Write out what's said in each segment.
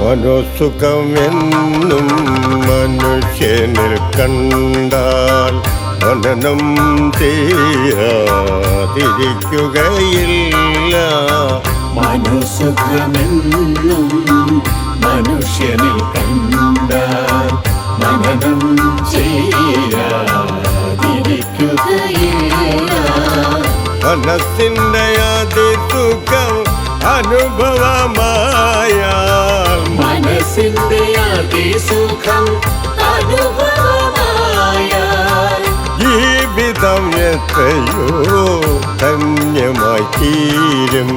മനോസുഖമെന്നും മനുഷ്യനിൽ കണ്ടാൽ മനനം ചെയ്യാതിരിക്കുകയില്ല. മനോസുഖമെന്നും മനുഷ്യനിൽ കണ്ടാൽ മനനം ചെയ്യാതിരിക്കുകയില്ല. മനസ്സിൻ്റെ അതിസുഖം അനുഭവമായാൽ മനസ്സിന്റെ അതിസുഖം അനുഭവമായാൽ ജീവിതം എത്രയോ ധന്യമായി തീരും.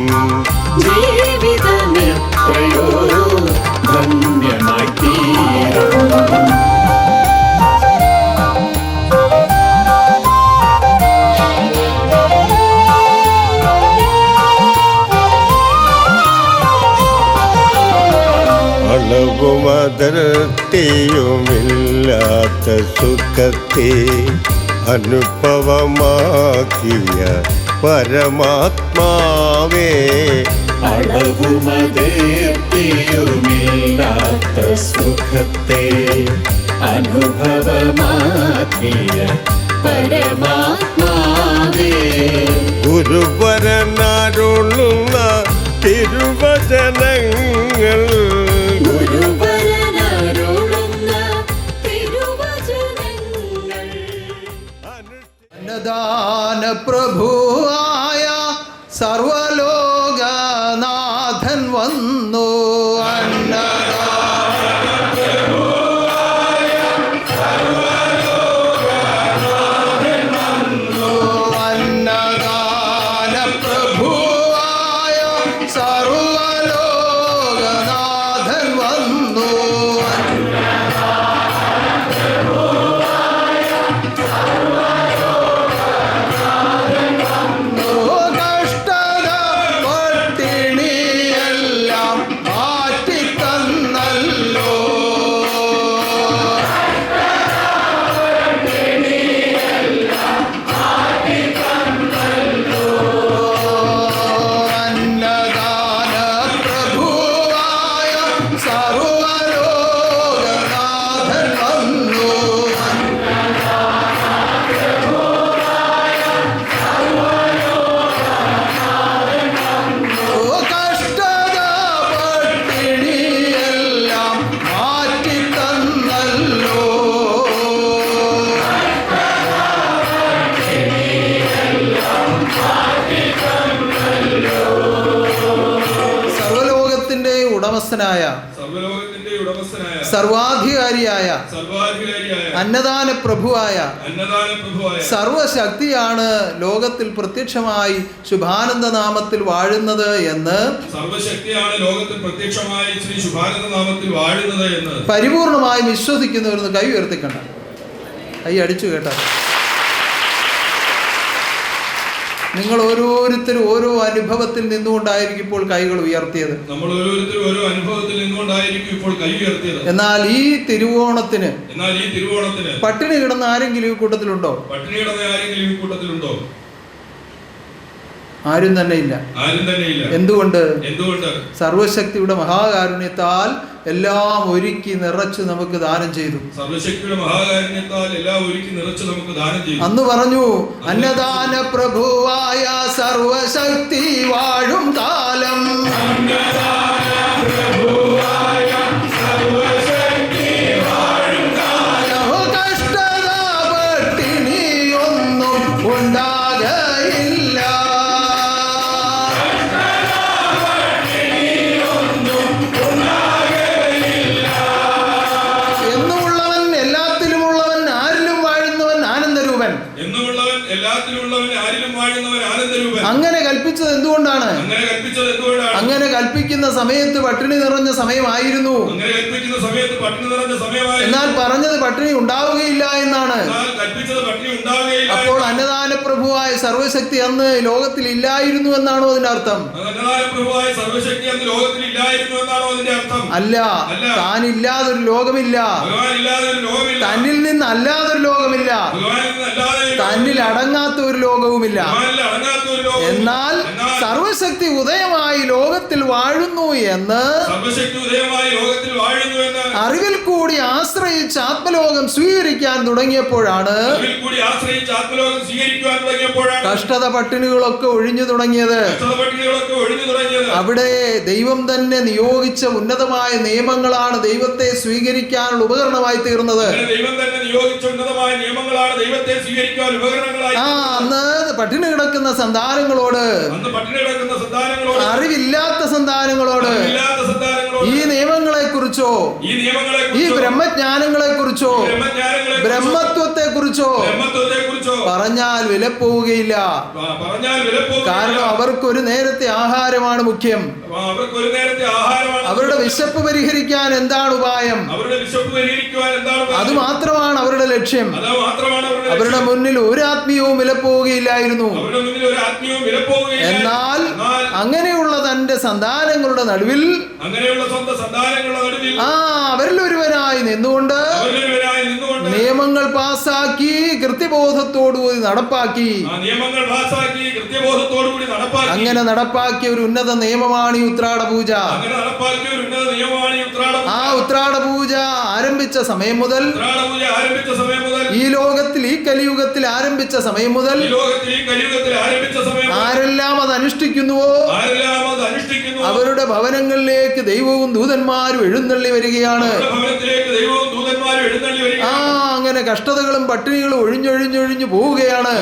ജീവിതം എത്രയോ ധന്യമായി തീരും. അളവും അതിർത്തിയുമില്ലാത്ത സുഖത്തെ അനുഭവമാക്കിയ പരമാത്മാവേ, അളവും അതിർത്തിയുമില്ലാത്ത സുഖത്തെ അനുഭവമാക്കിയ പരമാത്മാവേ, ഗുരുവരനരുളുന്ന തിരുവചനങ്ങൾ അന്നദാന പ്രഭുവായ സർവലോകനാഥൻ വന്നു. അന്നദാന പ്രഭുവായ സർവലോകനാഥൻ വന്നു. സർവാധികാരിയായ അന്നദാന പ്രഭുവായ സർവശക്തിയാണ് ലോകത്തിൽ പ്രത്യക്ഷമായി ശുഭാനന്ദ നാമത്തിൽ വാഴുന്നത് എന്ന് പരിപൂർണമായി വിശ്വസിക്കുന്നവരെന്ന് കൈ ഉയർത്തിക്കണ്ട. കൈ അടിച്ചു കേട്ടോ. നിങ്ങൾ ഓരോരുത്തരും ഓരോ അനുഭവത്തിൽ നിന്നുകൊണ്ടായിരിക്കും ഇപ്പോൾ കൈകൾ ഉയർത്തിയത്. എന്നാൽ ഈ തിരുവോണത്തിന് പട്ടിണി കിടന്ന ആരെങ്കിലും ഈ കൂട്ടത്തിലുണ്ടോ? ആരും തന്നെ ഇല്ല. എന്തുകൊണ്ട്? സർവശക്തിയുടെ മഹാകാരുണ്യത്താൽ എല്ലാം ഒരുക്കി നിറച്ച് നമുക്ക് ദാനം ചെയ്തു. അന്ന് പറഞ്ഞു, അന്നദാന പ്രഭുവായ സർവശക്തി വാഴും കാലം. കഷ്ടത പട്ടിണിയൊന്നും ഉണ്ടാകയില്ല. ആത്തിലുള്ളവൻ ആരിലും വാഴുന്നവൻ ആനന്ദരൂപൻ. അങ്ങനെ കൽപ്പിച്ചത് എന്തുകൊണ്ടാണ്? അങ്ങനെ കൽപ്പിച്ചത് എന്തുകൊണ്ടാണ്? അങ്ങനെ കൽപ്പിക്കുന്ന സമയത്ത് പട്ടിണി നിറഞ്ഞ സമയമായിരുന്നു. അങ്ങനെ കൽപ്പിക്കുന്ന സമയത്ത് പട്ടിണി നിറഞ്ഞ സമയമായി. എന്നാൽ പറഞ്ഞത് പട്ടിണി ഉണ്ടാവുകയില്ല എന്നാണ്. കൽപ്പിച്ചത് പട്ടിണി ഉണ്ടാവുകയില്ല. അപ്പോൾ അന്നദാന പ്രഭുവായ സർവശക്തി അന്ന് ലോകത്തിൽ ഇല്ലായിരുന്നു എന്നാണോ അതിന്റെ അർത്ഥം? അന്നദാന പ്രഭുവായ സർവശക്തി അന്ന് ലോകത്തിൽ ഇല്ലായിരുന്നു എന്നാണോ അതിന്റെ അർത്ഥം? അല്ല, താനില്ലാതൊരു ലോകമില്ല, തന്നിൽ നിന്ന് അല്ലാതൊരു ലോകമില്ല, തന്നിൽ അടങ്ങാത്ത ഒരു ലോകവുമില്ല. എന്നാൽ സർവശക്തി ഉദയമായി ലോകത്തിൽ വാഴുന്നു എന്ന് അറിവിൽ കൂടി ആശ്രയിച്ച് ആത്മലോകം സ്വീകരിക്കാൻ തുടങ്ങിയപ്പോഴാണ് കഷ്ടത പട്ടിണികളൊക്കെ ഒഴിഞ്ഞു തുടങ്ങിയത്. അവിടെ ദൈവം തന്നെ നിയോഗിച്ച ഉന്നതമായ നിയമങ്ങളാണ് ദൈവത്തെ സ്വീകരിക്കാനുള്ള ഉപകരണമായി തീർന്നത്. അന്ന് പട്ടിണി കിടക്കുന്ന സന്താനങ്ങളോട്, അറിവില്ലാത്ത സന്താനങ്ങളോട് ഈ നിയമങ്ങളെ കുറിച്ചോ, ഈ ബ്രഹ്മജ്ഞാനങ്ങളെ കുറിച്ചോ, ബ്രഹ്മത്വത്തെ കുറിച്ചോ പറഞ്ഞാൽ വിലപ്പോവുകയില്ല. കാരണം അവർക്കൊരു നേരത്തെ ആഹാരമാണ് മുഖ്യം. അവരുടെ വിശപ്പ് പരിഹരിക്കാൻ എന്താണ് ഉപായം? അത് മാത്രമാണ് അവരുടെ ലക്ഷ്യം. അവരുടെ മുന്നിൽ ഒരു ആത്മീയവും വിലപ്പോവുകയില്ലായിരുന്നു. എന്നാൽ അങ്ങനെയുള്ള തന്റെ സന്താനങ്ങളുടെ നടുവിൽ അവരിൽ ഒരുവനായി നിന്നുകൊണ്ട് നിയമങ്ങൾ പാസാക്കി കൃത്യബോധത്തോടുകൂടി നടപ്പാക്കി. അങ്ങനെ നടപ്പാക്കിയ ഒരു ഉന്നത നിയമമാണ് ഈ ഉത്രാട പൂജ. ആ ഉത്രാട പൂജ ആരംഭിച്ച സമയം മുതൽ, ഈ ലോകത്തിൽ ഈ കലിയുഗത്തിൽ ആരംഭിച്ച സമയം മുതൽ ആരെല്ലാം അത് അനുഷ്ഠിക്കുന്നുവോ അവരുടെ ഭവനങ്ങളിലേക്ക് ദൈവവും ദൂതന്മാരും എഴുന്നള്ളി വരികയാണ്. അങ്ങനെ കഷ്ടതകളും പട്ടിണികളും ഒഴിഞ്ഞൊഴിഞ്ഞൊഴിഞ്ഞു പോവുകയാണ്.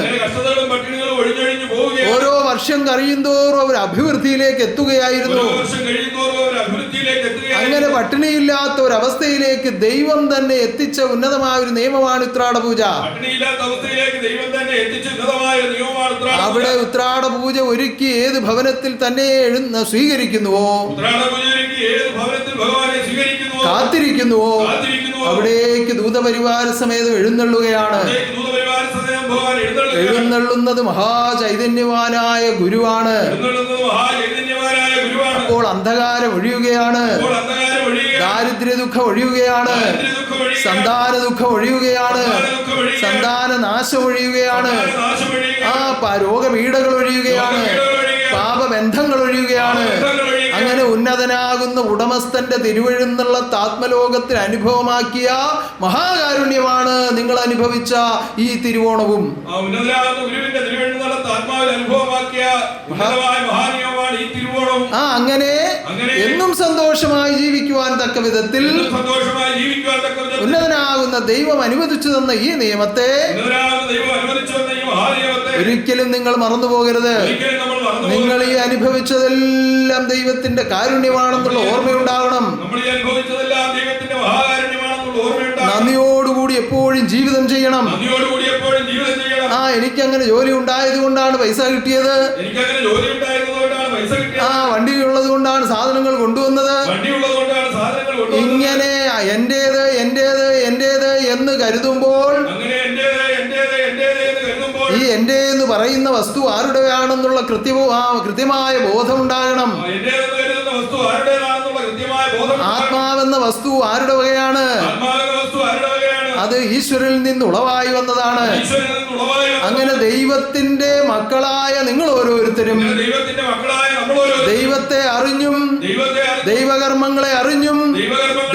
ഓരോ വർഷം കഴിയുന്തോറും അവർ അഭിവൃദ്ധിയിലേക്ക് എത്തുകയായിരുന്നു. അങ്ങനെ പട്ടിണിയില്ലാത്ത ഒരു അവസ്ഥയിലേക്ക് ദൈവം തന്നെ എത്തിച്ച ഉന്നതമായ ഒരു നിയമമാണ് ഉത്രാട പൂജ. അവിടെ ഉത്രാട പൂജ ഒരുക്കി ഏത് ഭവനത്തിൽ തന്നെ സ്വീകരിക്കുന്നുവോ, കാത്തിരിക്കുന്നുവോ അവിടേക്ക് ദൂതപരിവാര സമേതം എഴുന്നള്ളുകയാണ്. എഴുന്നള്ളുന്നത് മഹാചൈതന്യവാനായ ഗുരുവാണ്. അപ്പോൾ അന്ധകാരം ഒഴിയുകയാണ്, ദാരിദ്ര്യ ദുഃഖം ഒഴിയുകയാണ്, സന്താന ദുഃഖം ഒഴിയുകയാണ്, സന്താന നാശം ഒഴിയുകയാണ്, രോഗപീഠകൾ ഒഴിയുകയാണ്, പാപബന്ധങ്ങൾ ഒഴിയുകയാണ്. അങ്ങനെ ഉന്നതനാകുന്ന ഉടമസ്ഥന്റെ തിരുവെഴുന്നള്ളത്ത് ആത്മലോകത്തിൽ അനുഭവമാക്കിയ മഹാകാരുണ്യമാണ് നിങ്ങൾ അനുഭവിച്ച ഈ തിരുവോണവും. അങ്ങനെ എന്നും സന്തോഷമായി ജീവിക്കുവാൻ തക്ക വിധത്തിൽ ഉന്നതനാകുന്ന ദൈവം അനുവദിച്ചു തന്ന ഈ നിയമത്തെ ഒരിക്കലും നിങ്ങൾ മറന്നു പോകരുത്. നിങ്ങൾ ഈ അനുഭവിച്ചതെല്ലാം ദൈവത്തിന്റെ കാരുണ്യമാണെന്നുള്ള ഓർമ്മയുണ്ടാവണം. നന്ദിയോടുകൂടി എപ്പോഴും ജീവിതം ചെയ്യണം. എനിക്കങ്ങനെ ജോലി ഉണ്ടായത് കൊണ്ടാണ് പൈസ കിട്ടിയത്, വണ്ടി ഉള്ളത് കൊണ്ടാണ് സാധനങ്ങൾ കൊണ്ടുവന്നത്, ഇങ്ങനെ എന്റേത് എന്റേത് എന്റേത് എന്ന് കരുതുമ്പോൾ ഈ എന്റെ എന്ന് പറയുന്ന വസ്തു ആരുടെയാണെന്നുള്ള കൃത്യമായ ബോധം ഉണ്ടാകണം. ആത്മാവെന്ന വസ്തു ആരുടെ വകയാണ്? അത് ഈശ്വരനിൽ നിന്ന് ഉളവായി വന്നതാണ്. അങ്ങനെ ദൈവത്തിന്റെ മക്കളായ നിങ്ങൾ ഓരോരുത്തരും ദൈവത്തെ അറിഞ്ഞും ദൈവകർമ്മങ്ങളെ അറിഞ്ഞും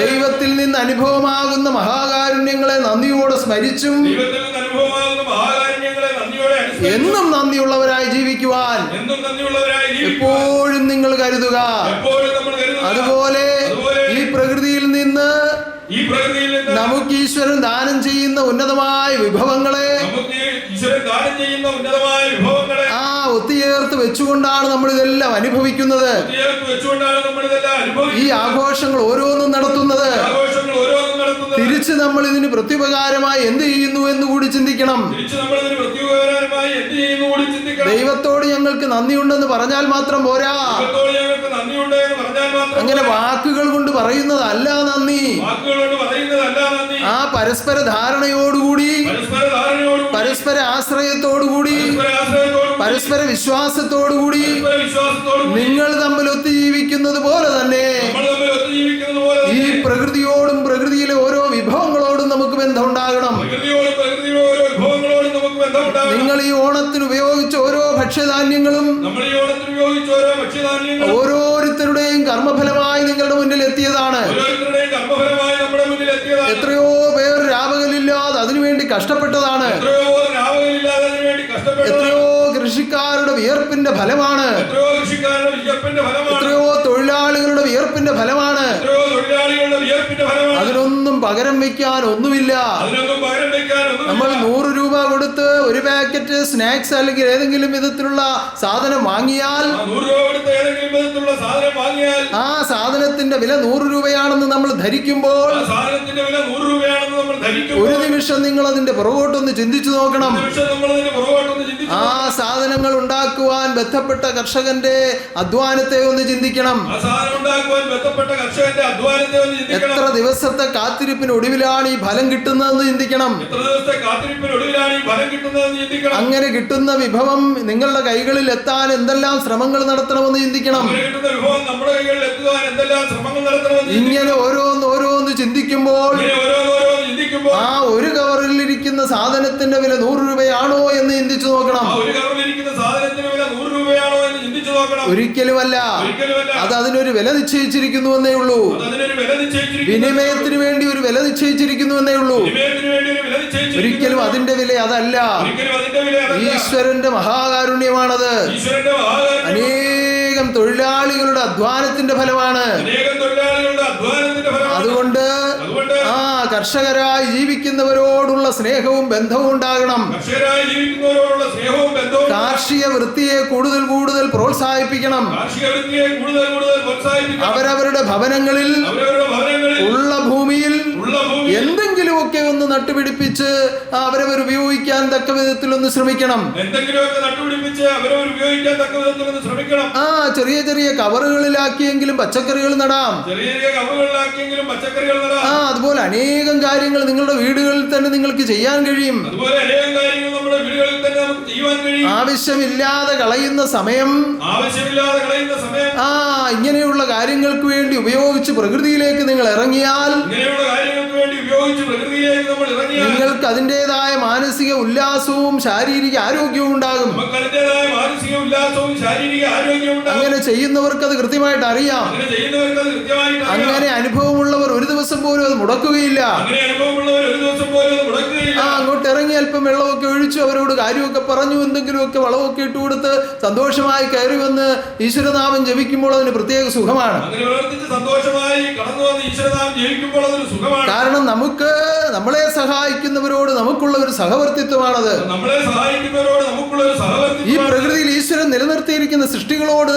ദൈവത്തിൽ നിന്ന് അനുഭവമാകുന്ന മഹാകാരുണ്യങ്ങളെ നന്ദിയോടെ സ്മരിച്ചും എന്നും നന്ദിയുള്ളവരായി ജീവിക്കുവാൻ എപ്പോഴും നിങ്ങൾ കരുതുക. അതുപോലെ ഈ പ്രകൃതിയിൽ നിന്ന് നമുക്ക് ഈശ്വരൻ ദാനം ചെയ്യുന്ന ഉന്നതമായ വിഭവങ്ങളെ ഒത്തുചേർത്ത് വെച്ചുകൊണ്ടാണ് നമ്മൾ ഇതെല്ലാം അനുഭവിക്കുന്നത്. ഈ ആഘോഷങ്ങൾ ഓരോന്നും നടത്തുന്നത് തിരിച്ച് നമ്മൾ ഇതിന് പ്രത്യുപകാരമായി എന്ത് ചെയ്യുന്നു എന്ന് കൂടി ചിന്തിക്കണം. തിരിച്ച് നമ്മൾ ഇതിന് പ്രത്യുപകാരമായി എന്ത് ചെയ്യുന്നു കൂടി ചിന്തിക്കണം. ദൈവത്തോട് ഞങ്ങൾക്ക് നന്ദിയുണ്ടെന്ന് പറഞ്ഞാൽ മാത്രം പോരാ. ദൈവത്തോട് ഞങ്ങൾക്ക് നന്ദിയുണ്ട് എന്ന് പറഞ്ഞാൽ മാത്രം അങ്ങനെ വാക്കുകൾ കൊണ്ട് പറയുന്നതല്ല നന്ദി. വാക്കുകൾ കൊണ്ട് പറയുന്നതല്ല നന്ദി. ആ പരസ്പര ധാരണയോടുകൂടി, പരസ്പര ധാരണയോടുകൂടി, പരസ്പര ആശ്രയത്തോടുകൂടി, പരസ്പര ആശ്രയത്തോടുകൂടി, പരസ്പര വിശ്വാസത്തോടുകൂടി പരസ്പര വിശ്വാസത്തോടുകൂടി നിങ്ങൾ തമ്മിൽ ഒത്തു ജീവിക്കുന്നത് പോലെ തന്നെ നമ്മൾ തമ്മിൽ ഒത്തുജീവിക്കുന്നത് പോലെ ഈ തന്നെ പ്രകൃതിയോടും പ്രകൃതിയിലെ ഓരോ വിഭവങ്ങളോടും നമുക്ക് ബന്ധമുണ്ടാകണം. പ്രകൃതിയുടെ ഓരോ വിഭവങ്ങളോടും നമുക്ക് ബന്ധമുണ്ടാകണം. നിങ്ങൾ ഈ ഓണത്തിന് ഉപയോഗിച്ച ഓരോ ഭക്ഷ്യധാന്യങ്ങളും നമ്മൾ ഈ ഓണത്തിന് ഉപയോഗിച്ച ഓരോ ഭക്ഷ്യധാന്യങ്ങളും ഓരോരുത്തരുടെയും കർമ്മഫലമായി നിങ്ങളുടെ മുന്നിൽ എത്തിയതാണ്. ഓരോരുത്തരുടെയും കർമ്മഫലമായി നമ്മുടെ മുന്നിൽ എത്തിയതാണ്. എത്രയോ പേർ രാപകലില്ലാതെ അതിനുവേണ്ടി കഷ്ടപ്പെട്ടതാണ്. എത്രയോ രാവുകളില്ലാതെ അതിനുവേണ്ടി കഷ്ടപ്പെട്ടു. എത്രയോ കൃഷിക്കാരുടെ വിയർപ്പിന്റെ ഫലമാണ്. എത്രയോ കൃഷിക്കാരുടെ വിയർപ്പിന്റെ ഫലമാണ്. എത്രയോ തൊഴിലാളികളുടെ വിയർപ്പിന്റെ ഫലമാണ്. എത്രയോ തൊഴിലാളികളുടെ വിയർപ്പിന്റെ ഫലമാണ്. അതിനൊന്നും പകരം വെക്കാൻ ഒന്നുമില്ല. അതിനൊന്നും പകരം വെക്കാൻ നമ്മൾ 100 രൂപ കൊടുത്ത് ഒരു പാക്കറ്റ് സ്നാക്സ് അല്ലെങ്കിൽ ഏതെങ്കിലും വിധത്തിലുള്ള സാധനം വാങ്ങിയാൽ 100 രൂപ കൊടുത്ത് ഏതെങ്കിലും വിധത്തിലുള്ള സാധനം വാങ്ങിയാൽ ആ സാധനത്തിന്റെ വില 100 രൂപയാണെന്ന് നമ്മൾ ധരിക്കുമ്പോൾ ആ സാധനത്തിന്റെ വില 100 രൂപയാണെന്ന് നമ്മൾ ധരിക്കുമ്പോൾ ഒരു നിമിഷം നിങ്ങൾ അതിന്റെ പുറകോട്ടൊന്ന് ചിന്തിച്ചു നോക്കണം. ഒരു നിമിഷം നമ്മൾ അതിന്റെ പുറകോട്ടൊന്ന് ചിന്തിച്ചു ആ സാധനങ്ങൾ ഉണ്ടാക്കുവാൻ ബന്ധപ്പെട്ട കർഷകന്റെ അധ്വാനത്തെ ഒന്ന് ചിന്തിക്കണം. ആ സാധനം ഉണ്ടാക്കുവാൻ ബന്ധപ്പെട്ട കർഷകന്റെ അധ്വാനത്തെ ഒന്ന് ചിന്തിക്കണം. എത്ര ദിവസത്തെ കാത്തിരിപ്പിന് ഒടുവിലാണ് ഈ ഫലം കിട്ടുന്നതെന്ന് ചിന്തിക്കണം. എത്ര ദിവസത്തെ കാത്തിരിപ്പിനൊടുവിലാണ് ഈ ഫലം കിട്ടുന്നതെന്ന് ചിന്തിക്കണം. അങ്ങനെ കിട്ടുന്ന വിഭവം നിങ്ങളുടെ കൈകളിൽ എത്താൻ എന്തെല്ലാം ശ്രമങ്ങൾ നടത്തണമെന്ന് ചിന്തിക്കണം. അങ്ങനെ കിട്ടുന്ന വിഭവം നമ്മുടെ കൈകളിൽ എത്തുവാൻ എന്തെല്ലാം ശ്രമങ്ങൾ നടത്തണമെന്ന് ഇങ്ങനെ ഓരോന്ന് ചിന്തിക്കുമ്പോൾ ഇങ്ങനെ ഓരോന്നോരോന്ന് ചിന്തിക്കുമ്പോൾ ആ ഒരു കവറിൽ ഇരിക്കുന്ന സാധനത്തിന്റെ വില 100 രൂപയാണോ എന്ന് ചിന്തിച്ചു നോക്കണം. ആ ഒരു കവറിലിരിക്കുന്ന സാധനത്തിന് വില 100 രൂപയാണോ എന്ന് ചിന്തിച്ചു നോക്കണം. ഒരിക്കലുമല്ല. ഒരിക്കലുമല്ല. അത് അതിനൊരു വില നിശ്ചയിച്ചിരിക്കുന്നുവെന്നേ ഉള്ളൂ. അത് അതിനൊരു വില നിശ്ചയിച്ചിരിക്കുന്നു. വിനിമയത്തിന് വേണ്ടി ഒരു വില നിശ്ചയിച്ചിരിക്കുന്നുവെന്നേ ഉള്ളൂ. വിനിമയത്തിന് വേണ്ടി ഒരു വില നിശ്ചയിച്ചിരിക്കുന്നു. ഒരിക്കലും അതിന്റെ വില അതല്ല. ഒരിക്കലും അതിന്റെ വില അതല്ല. ഈശ്വരന്റെ മഹാകാരുണ്യമാണത്. ഈശ്വരന്റെ മഹാകാരുണ്യം അനേകം തൊഴിലാളികളുടെ അധ്വാനത്തിന്റെ ഫലമാണ്. അനേകം തൊഴിലാളികളുടെ അധ്വാനത്തിന്റെ ഫലമാണ്. അതുകൊണ്ട് ആ കർഷകരായി ജീവിക്കുന്നവരോടുള്ള സ്നേഹവും ബന്ധവും ഉണ്ടാകണം. കർഷകരായി ജീവിക്കുന്നവരോടുള്ള സ്നേഹവും ബന്ധവും കാർഷിക വൃത്തിയെ കൂടുതൽ പ്രോത്സാഹിപ്പിക്കണം. കാർഷിക വൃത്തിയെ കൂടുതൽ പ്രോത്സാഹിപ്പിക്കണം. അവരവരുടെ ഭവനങ്ങളിൽ അവരവരുടെ ഭവനങ്ങളിൽ ഉള്ള ഭൂമിയിൽ ഉള്ള ഭൂമി എന്തെങ്കിലുമൊക്കെ ഒന്ന് നട്ടുപിടിപ്പിച്ച് അവരവർ ഉപയോഗിക്കാൻ തക്ക വിധത്തിൽ ഒന്ന് ശ്രമിക്കണം. എന്തെങ്കിലുമൊക്കെ നട്ടുപിടിപ്പിച്ച് അവരവർ ഉപയോഗിക്കാൻ തക്ക വിധത്തിൽ ഒന്ന് ശ്രമിക്കണം. ആ ചെറിയ ചെറിയ കവറുകളിലാക്കിയെങ്കിലും പച്ചക്കറികൾ നടാം. ചെറിയ ചെറിയ കവറുകളിലാക്കിയെങ്കിലും പച്ചക്കറികൾ നടാം. അതുപോലെ അനേകം കാര്യങ്ങൾ നിങ്ങളുടെ വീടുകളിൽ തന്നെ നിങ്ങൾക്ക് ചെയ്യാൻ കഴിയും. അതുപോലെ അനേകം കാര്യങ്ങൾ നമ്മുടെ വീടുകളിൽ തന്നെ നമുക്ക് ചെയ്യുവാൻ കഴിയും. ആവശ്യമില്ലാതെ കളയുന്ന സമയം ആവശ്യമില്ലാതെ കളയുന്ന സമയം ഇങ്ങനെയുള്ള കാര്യങ്ങൾക്ക് വേണ്ടി ഉപയോഗിച്ച് പ്രകൃതിയിലേക്ക് നിങ്ങൾ ഇറങ്ങിയാൽ ഇങ്ങനെയുള്ള കാര്യങ്ങൾക്ക് വേണ്ടി ഉപയോഗിച്ച് പ്രകൃതിയിലേക്ക് നമ്മൾ ഇറങ്ങിയാൽ നിങ്ങൾക്ക് അതിൻ്റെതായ മാനസിക ഉല്ലാസവും ശാരീരിക ആരോഗ്യവും ഉണ്ടാകും. നമുക്ക് അതിൻ്റെതായ മാനസിക ഉല്ലാസവും ശാരീരിക ആരോഗ്യവും ഉണ്ടാകും. അങ്ങനെ ചെയ്യുന്നവർക്ക് അത് കൃത്യമായിട്ട് അറിയാം. അങ്ങനെ ചെയ്യുന്നവർക്ക് അത് കൃത്യമായിട്ട് അറിയാം. അങ്ങനെ അനുഭവമുള്ളവർ ഒരു ദിവസം പോലും അത് മുടക്കുകയില്ല. അങ്ങനെ അനുഭവമുള്ളവർ ഒരു ദിവസം പോലും അത് മുടക്കുകയില്ല. അങ്ങോട്ട് ഇറങ്ങി അല്പം വെള്ളമൊക്കെ ഒഴിച്ചു അവരോട് കാര്യമൊക്കെ പറഞ്ഞു എന്തെങ്കിലുമൊക്കെ വളമൊക്കെ ഇട്ട് കൊടുത്ത് സന്തോഷമായി കയറി വന്ന് ഈശ്വരനാമം ജപിക്കുമ്പോൾ അതിന് പ്രത്യേക സുഖമാണ്. അങ്ങനെ പ്രവർത്തിച്ച് സന്തോഷമായി കടന്നു വന്ന് ഈശ്വരനാമം ജപിക്കുമ്പോൾ അതൊരു സുഖമാണ്. കാരണം നമ്മളെ സഹായിക്കുന്നവരോട് നമുക്കുള്ള ഒരു സഹവർത്തിത്വമാണത്. നമ്മളെ സഹായിക്കുന്നവരോട് നമുക്കുള്ള ഒരു ഈ സഹവർത്തിത്വം. പ്രകൃതിയിൽ ഈശ്വരൻ നിലനിർത്തിയിരിക്കുന്ന സൃഷ്ടികളോട്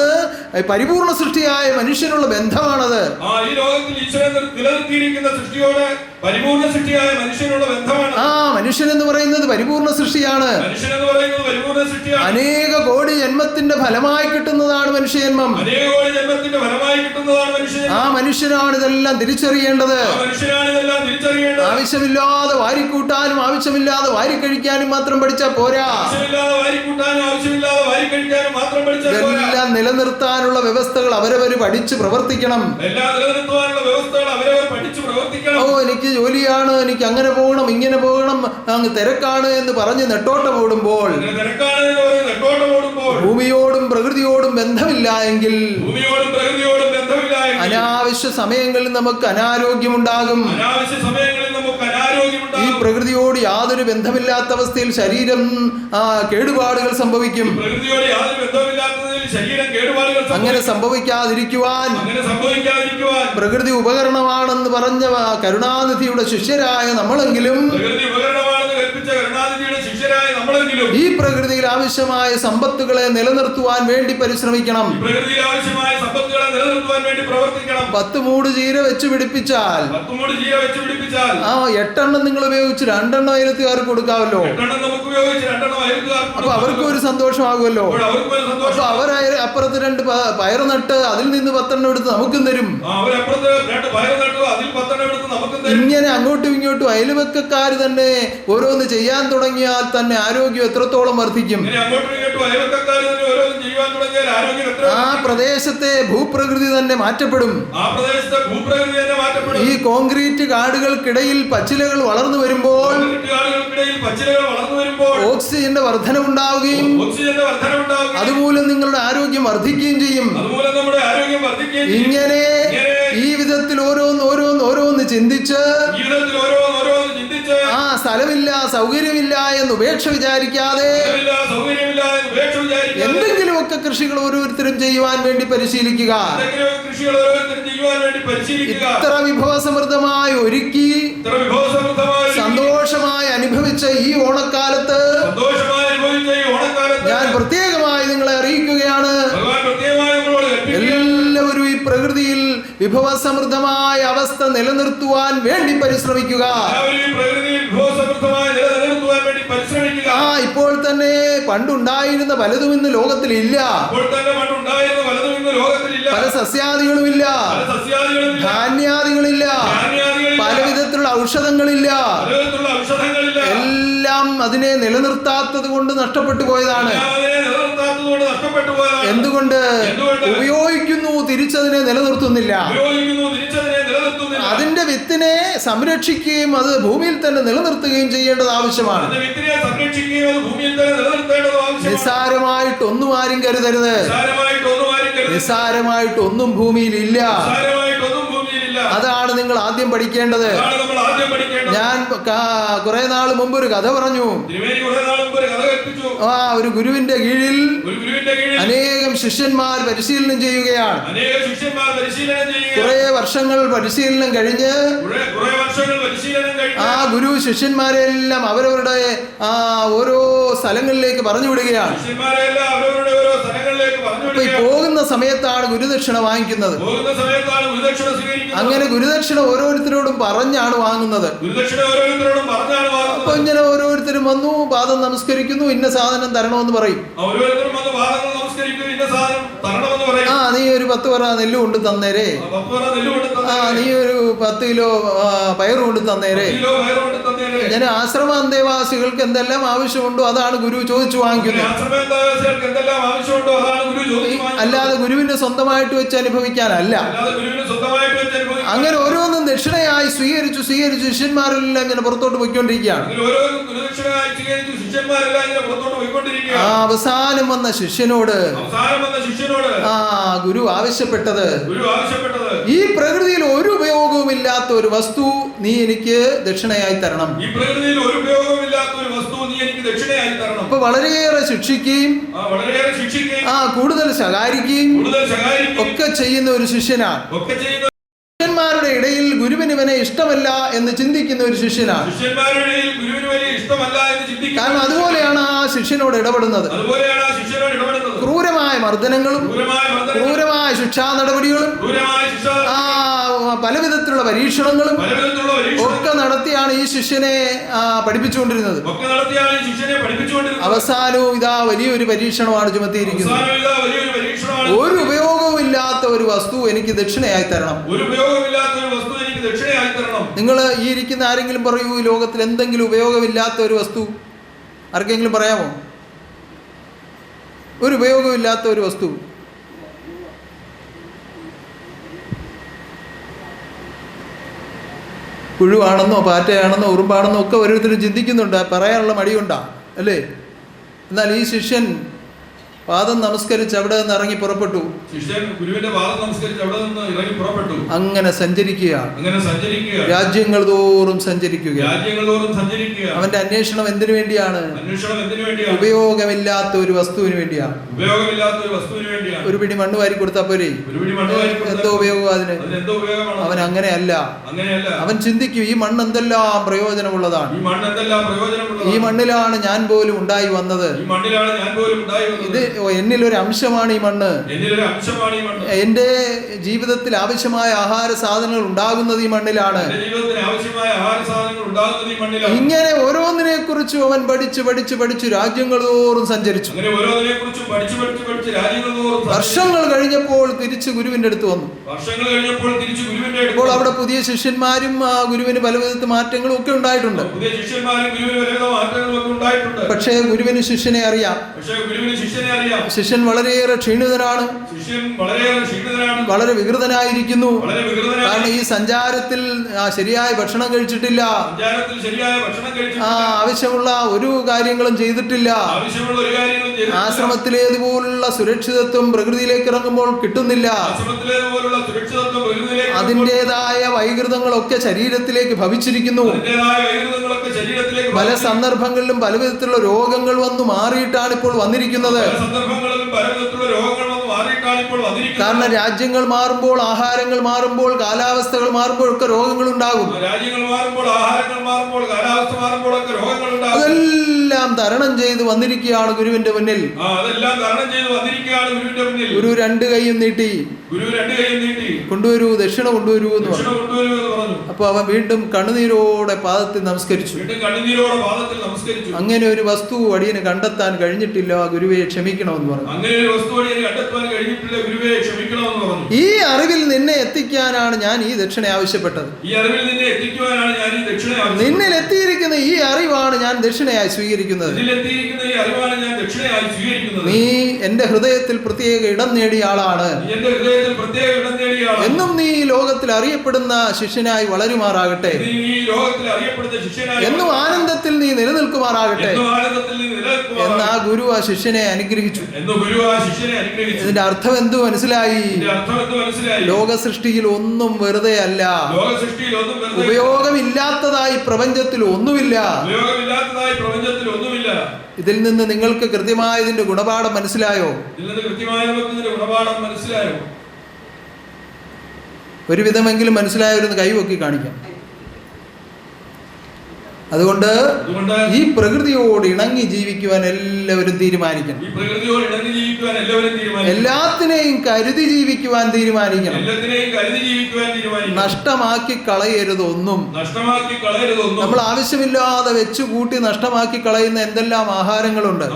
പരിപൂർണ സൃഷ്ടിയായ മനുഷ്യനുള്ള ബന്ധമാണത്. ഈ ലോകത്തിൽ ഈശ്വരൻ നിലനിർത്തിയിരിക്കുന്ന സൃഷ്ടിയോട് പരിപൂർണ സൃഷ്ടിയായ മനുഷ്യനുള്ള ബന്ധമാണ്. മനുഷ്യൻ എന്ന് പറയുന്നത് പരിപൂർണ സൃഷ്ടിയാണ്. മനുഷ്യൻ എന്ന് പറയുന്നത് പരിപൂർണ സൃഷ്ടിയാണ്. അനേക കോടി ജന്മത്തിന്റെ ഫലമായി കിട്ടുന്നതാണ് മനുഷ്യജന്മം. അനേക കോടി ജന്മത്തിന്റെ ഫലമായി കിട്ടുന്നതാണ് മനുഷ്യൻ. മനുഷ്യനാണ് ഇതെല്ലാം തിരിച്ചറിയേണ്ടത്. മനുഷ്യനാണ് ഇതെല്ലാം തിരിച്ചറിയേണ്ടത്. ആവശ്യമില്ലാതെ വാരിക്കൂട്ടാനും ആവശ്യമില്ലാതെ വാരിക്കഴിക്കാനും മാത്രം പഠിച്ചാൽ പോരാ. ആവശ്യമില്ലാതെ വാരിക്കൂട്ടാനും ആവശ്യമില്ലാതെ വാരിക്കഴിക്കാനും മാത്രം പഠിച്ചാൽ പോരാ. ഇതെല്ലാം നിലനിർത്താനുള്ള വ്യവസ്ഥകൾ അവരവർ പഠിച്ച് പ്രവർത്തിക്കണം. എല്ലാം നിലനിർത്താനുള്ള വ്യവസ്ഥകൾ അവരവർ പഠിച്ച് പ്രവർത്തിക്കണം. എനിക്ക് ജോലിയാണ്, എനിക്ക് അങ്ങനെ പോകണം ഇങ്ങനെ പോകണം, അങ്ങ് തിരക്കാണ് എന്ന് പറഞ്ഞ് നെട്ടോട്ടം ഓടുമ്പോൾ ഭൂമിയോടും പ്രകൃതിയോടും ബന്ധമില്ല എങ്കിൽ അനാവശ്യ സമയങ്ങളിൽ നമുക്ക് അനാരോഗ്യമുണ്ടാകും. ഈ പ്രകൃതിയോട് യാതൊരു ബന്ധമില്ലാത്ത അവസ്ഥയിൽ ശരീരം കേടുപാടുകൾ സംഭവിക്കും. അങ്ങനെ സംഭവിക്കാതിരിക്കുവാൻ പ്രകൃതി ഉപകരണമാണെന്ന് പറഞ്ഞ കരുണാനിധിയുടെ ശിഷ്യരായ നമ്മളെങ്കിലും ഈ പ്രകൃതി പ്രകൃതിയിൽ ആവശ്യമായ സമ്പത്തുകളെ നിലനിർത്തുവാൻ വേണ്ടി പരിശ്രമിക്കണം. പ്രകൃതിയിൽ ആവശ്യമായ സമ്പത്തുകളെ നിലനിർത്തുവാൻ വേണ്ടി പ്രവർത്തിക്കണം. 10 മൂട് ചീര വെച്ച് പിടിപ്പിച്ചാൽ 10 മൂട് ചീര വെച്ച് പിടിപ്പിച്ചാൽ 8 നിങ്ങൾ ഉപയോഗിച്ച് 2 അയലത്തുകാർക്ക് കൊടുക്കാമല്ലോ. 8 നമുക്ക് ഉപയോഗിച്ച് 2 അയൽക്കാർക്ക് അപ്പൊ അവർക്കും ഒരു സന്തോഷമാകുമല്ലോ. അപ്പൊ അവർ അപ്പുറത്ത് 2 പയർ നട്ട് അതിൽ നിന്ന് 10 എടുത്ത് നമുക്കും തരും. ഇങ്ങനെ അങ്ങോട്ടും ഇങ്ങോട്ടും അയൽവക്കക്കാർ തന്നെ ഓരോന്ന് ചെയ്യാൻ തുടങ്ങിയാൽ തന്നെ ആരോഗ്യം എത്രത്തോളം വർദ്ധിക്കും. ആ പ്രദേശത്തെ ഭൂപ്രകൃതി തന്നെ മാറ്റപ്പെടും. ഈ കോൺക്രീറ്റ് കാടുകൾക്കിടയിൽ പച്ചിലകൾ വളർന്നു വരുമ്പോൾ ഓക്സിജന്റെ വർധനവുണ്ടാവുകയും അതുമൂലം നിങ്ങളുടെ ആരോഗ്യം വർദ്ധിക്കുകയും ചെയ്യും. ഇങ്ങനെ ഈ വിധത്തിൽ ഓരോന്ന് ചിന്തിച്ച് സ്ഥലമില്ല സൗകര്യമില്ല എന്ന് ഉപേക്ഷ വിചാരിക്കാതെ എന്തെങ്കിലുമൊക്കെ കൃഷികൾ ഓരോരുത്തരും ചെയ്യുവാൻ വേണ്ടി പരിശീലിക്കുക. ഇത്ര വിഭവസമൃദ്ധമായി ഒരുക്കി സന്തോഷമായി അനുഭവിച്ച ഈ ഓണക്കാലത്ത് ഞാൻ പ്രത്യേകമായി നിങ്ങളെ അറിയിക്കുകയാണ്, എല്ലാവരും ഈ പ്രകൃതിയിൽ വിഭവസമൃദ്ധമായ അവസ്ഥ നിലനിർത്തുവാൻ വേണ്ടി പരിശ്രമിക്കുക. ഇപ്പോൾ തന്നെ പണ്ടുണ്ടായിരുന്ന പലതും ഇന്ന് ലോകത്തിലില്ല. പല സസ്യാദികളുമില്ല, ധാന്യാദികളില്ല, പല വിധത്തിലുള്ള ഔഷധങ്ങളില്ല. എല്ലാം അതിനെ നിലനിർത്താത്തത് കൊണ്ട് നഷ്ടപ്പെട്ടു പോയതാണ്. എന്തുകൊണ്ട്? ഉപയോഗിക്കുന്നു, തിരിച്ചതിനെ നിലനിർത്തുന്നില്ല. അതിന്റെ വിത്തിനെ സംരക്ഷിക്കുകയും അത് ഭൂമിയിൽ തന്നെ നിലനിർത്തുകയും ചെയ്യേണ്ടത് ആവശ്യമാണ്. നിസ്സാരമായിട്ടൊന്നും ആരും കരുതരുത്. നിസ്സാരമായിട്ടൊന്നും ഭൂമിയിലില്ല. അതാണ് നിങ്ങൾ ആദ്യം പഠിക്കേണ്ടത്. ഞാൻ കുറെ നാൾ മുമ്പ് ഒരു കഥ പറഞ്ഞു. ഒരു ഗുരുവിന്റെ കീഴിൽ അനേകം ശിഷ്യന്മാർ പരിശീലനം ചെയ്യുകയാണ്. കുറെ വർഷങ്ങൾ പരിശീലനം കഴിഞ്ഞ് ആ ഗുരു ശിഷ്യന്മാരെല്ലാം അവരവരുടെ ഓരോ സ്ഥലങ്ങളിലേക്ക് പറഞ്ഞു വിടുകയാണ്. അപ്പൊ ഈ പോകുന്ന സമയത്താണ് ഗുരുദക്ഷിണ വാങ്ങിക്കുന്നത്. അങ്ങനെ ഗുരുദക്ഷിണ ഓരോരുത്തരോടും പറഞ്ഞാണ് വാങ്ങുന്നത്. അപ്പൊ ഇങ്ങനെ ഓരോരുത്തരും വന്നു, പാദം നമസ്കരിക്കുന്നു, ഇന്ന സാധനം തരണമെന്ന് പറയും. നീ ഒരു 10 പറ നെല്ല് കൊണ്ട് തന്നേരെ, നീ ഒരു 10 കിലോ പയർ കൊണ്ട് തന്നേരെ. ഇങ്ങനെ ആശ്രമ അന്തേവാസികൾക്ക് എന്തെല്ലാം ആവശ്യമുണ്ടോ അതാണ് ഗുരു ചോദിച്ചു വാങ്ങിക്കുന്നത്. അല്ലാതെ ഗുരുവിന്റെ സ്വന്തമായിട്ട് വെച്ച് അനുഭവിക്കാനല്ല. അങ്ങനെ ഓരോന്നും ദക്ഷിണയായി സ്വീകരിച്ചു ശിഷ്യന്മാരെല്ലാം ഇങ്ങനെ പുറത്തോട്ട് പോയിക്കൊണ്ടിരിക്കുകയാണ്. അവസാനം വന്ന ശിഷ്യനോട് ഗുരു ആവശ്യപ്പെട്ടത്, ഈ പ്രകൃതിയിൽ ഒരു ഉപയോഗവും ഇല്ലാത്ത ഒരു വസ്തു നീ എനിക്ക് ദക്ഷിണയായി തരണം. അപ്പൊ വളരെയേറെ ശിക്ഷിക്കുകയും കൂടുതൽ ശകാരിക്കുകയും ഒക്കെ ചെയ്യുന്ന ഒരു ശിഷ്യനാണ്. ശിഷ്യന്മാരുടെ ഇടയിൽ ഗുരുവിന് ഇവനെ ഇഷ്ടമല്ല എന്ന് ചിന്തിക്കുന്ന ഒരു ശിഷ്യനാണ്. കാരണം അതുപോലെയാണ് ആ ശിഷ്യനോട് ഇടപെടുന്നത്. ക്രൂരമായ മർദ്ദനങ്ങളും ക്രൂരമായ ശിക്ഷാ നടപടികളും പല വിധത്തിലുള്ള പരീക്ഷണങ്ങളും ഒക്കെ നടത്തിയാണ് ഈ ശിഷ്യനെ പഠിപ്പിച്ചുകൊണ്ടിരുന്നത്. അവസാനവും ഇതാ വലിയൊരു പരീക്ഷണമാണ് ചുമത്തിയിരിക്കുന്നത്. ഒരു ഉപയോഗവും ഇല്ലാത്ത ഒരു വസ്തു എനിക്ക് ദക്ഷിണയായി തരണം. നിങ്ങൾ ഈ ഇരിക്കുന്ന ആരെങ്കിലും പറയൂ, ഈ ലോകത്തിൽ എന്തെങ്കിലും ഉപയോഗമില്ലാത്ത ഒരു വസ്തു ആർക്കെങ്കിലും പറയാമോ? ഒരു ഉപയോഗമില്ലാത്ത ഒരു വസ്തു. പുഴുവാണെന്നോ പാറ്റയാണെന്നോ ഉറുമ്പാണെന്നോ ഒക്കെ ഓരോരുത്തരും ചിന്തിക്കുന്നുണ്ട്. പറയാനുള്ള മടിയുണ്ടാ അല്ലേ? എന്നാൽ ഈ ശിഷ്യൻ പാദം നമസ്കരിച്ച് അവിടെ നിന്ന് ഇറങ്ങി പുറപ്പെട്ടു. ശിഷ്യൻ ഗുരുവിന്റെ പാദം നമസ്കരിച്ച് അവിടെ നിന്ന് ഇറങ്ങി പുറപ്പെട്ടു. അങ്ങനെ സഞ്ചരിക്കുകയാണ്. രാജ്യങ്ങൾ തോറും സഞ്ചരിക്കുക. അവന്റെ അന്വേഷണം എന്തിനു വേണ്ടിയാണ്? ഉപയോഗമില്ലാത്ത ഒരു വസ്തുവിന് വേണ്ടിയാണ്. ഒരു പിടി മണ്ണ് വാരി കൊടുത്താൽ പോരെ? എന്തോ ഉപയോഗം അതിന്? അവൻ അങ്ങനെയല്ല. അവൻ ചിന്തിക്കും, ഈ മണ്ണ് എന്തെല്ലാം പ്രയോജനമുള്ളതാണ്. ഈ മണ്ണിലാണ് ഞാൻ പോലും ഉണ്ടായി വന്നത്. ഇത് എന്നിലൊരു അംശമാണ് ഈ മണ്ണ്. എന്റെ ജീവിതത്തിൽ ആവശ്യമായ ആഹാര സാധനങ്ങൾ ഉണ്ടാകുന്നത് ഈ മണ്ണിലാണ്. ഇങ്ങനെ ഓരോന്നിനെ കുറിച്ചും അവൻ പഠിച്ച് രാജ്യങ്ങൾ തോറും സഞ്ചരിച്ചു. വർഷങ്ങൾ കഴിഞ്ഞപ്പോൾ തിരിച്ച് ഗുരുവിന്റെ അടുത്ത് വന്നു. അപ്പോൾ അവിടെ പുതിയ ശിഷ്യന്മാരും ഗുരുവിന് പല വിധത്തിൽ മാറ്റങ്ങളും ഒക്കെ ഉണ്ടായിട്ടുണ്ട്. പക്ഷേ ഗുരുവിന് ശിഷ്യനെ അറിയാം. ശിഷ്യൻ വളരെയേറെ ക്ഷീണിതനാണ്, വളരെ വികൃതനായിരിക്കുന്നു. കാരണം ഈ സഞ്ചാരത്തിൽ ശരിയായ ഭക്ഷണം കഴിച്ചിട്ടില്ല, ആവശ്യമുള്ള ഒരു കാര്യങ്ങളും ചെയ്തിട്ടില്ല. ആശ്രമത്തിലേതുപോലുള്ള സുരക്ഷിതത്വം പ്രകൃതിയിലേക്ക് ഇറങ്ങുമ്പോൾ കിട്ടുന്നില്ല. അതിൻ്റെതായ വൈകൃതങ്ങളൊക്കെ ശരീരത്തിലേക്ക് ഭവിച്ചിരിക്കുന്നു. പല സന്ദർഭങ്ങളിലും പല വിധത്തിലുള്ള രോഗങ്ങൾ വന്നു മാറിയിട്ടാണ് ഇപ്പോൾ വന്നിരിക്കുന്നത്. കാരണം രാജ്യങ്ങൾ മാറുമ്പോൾ, ആഹാരങ്ങൾ മാറുമ്പോൾ, കാലാവസ്ഥകൾ മാറുമ്പോൾ ഒക്കെ രോഗങ്ങൾ ഉണ്ടാകും. അതെല്ലാം തരണം ചെയ്ത് വന്നിരിക്കുകയാണ് ഗുരുവിന്റെ മുന്നിൽ. ഗുരു രണ്ട് കൈയും നീട്ടി കൊണ്ടുവരൂ, ദക്ഷിണ കൊണ്ടുവരൂ എന്ന് പറഞ്ഞു. അപ്പൊ അവൻ വീണ്ടും കണ്ണുനീരോടെ പാദത്തിൽ നമസ്കരിച്ചു. അങ്ങനെ ഒരു വസ്തു അടിയന് കണ്ടെത്താൻ കഴിഞ്ഞിട്ടില്ല, ഗുരുവെ ക്ഷമിക്കണമെന്ന് പറഞ്ഞു. ഈ അറിവിൽ നിന്നെ എത്തിക്കാനാണ് ഞാൻ ഈ ദക്ഷിണ ആവശ്യപ്പെട്ടത്. നിന്നിൽ എത്തിയിരിക്കുന്ന ഈ അറിവാണ് ഞാൻ ദക്ഷിണയായി സ്വീകരിക്കുന്നത്. നീ എന്റെ ഹൃദയത്തിൽ പ്രത്യേക ഇടം നേടിയ ആളാണ്. എന്നും നീ ലോകത്തിൽ അറിയപ്പെടുന്ന ശിഷ്യനായി വളരുമാറാകട്ടെ. എന്നും ആനന്ദത്തിൽ നീ നിലനിൽക്കുമാറാകട്ടെ എന്ന് ആ ഗുരു ആ ശിഷ്യനെ അനുഗ്രഹിച്ചു. ഇതിന്റെ അർത്ഥം എന്തു മനസ്സിലായി? ലോക സൃഷ്ടിയിൽ ഒന്നും വെറുതെ അല്ല. ഉപയോഗമില്ലാത്തതായി പ്രപഞ്ചത്തിൽ ഒന്നുമില്ല. ഇതിൽ നിന്ന് നിങ്ങൾക്ക് കൃത്യമായ ഇതിന്റെ ഗുണപാഠം മനസ്സിലായോ? ഒരുവിധമെങ്കിലും മനസ്സിലായവരൊന്ന് കൈവക്കി കാണിക്കാം. അതുകൊണ്ട് ഈ പ്രകൃതിയോട് ഇണങ്ങി ജീവിക്കുവാൻ എല്ലാവരും തീരുമാനിക്കണം. എല്ലാത്തിനെയും കരുതി ജീവിക്കുവാൻ തീരുമാനിക്കണം. നഷ്ടമാക്കി കളയരുത് ഒന്നും. നമ്മൾ ആവശ്യമില്ലാതെ വെച്ചു കൂട്ടി നഷ്ടമാക്കി കളയുന്ന എന്തെല്ലാം ആഹാരങ്ങളുണ്ട്.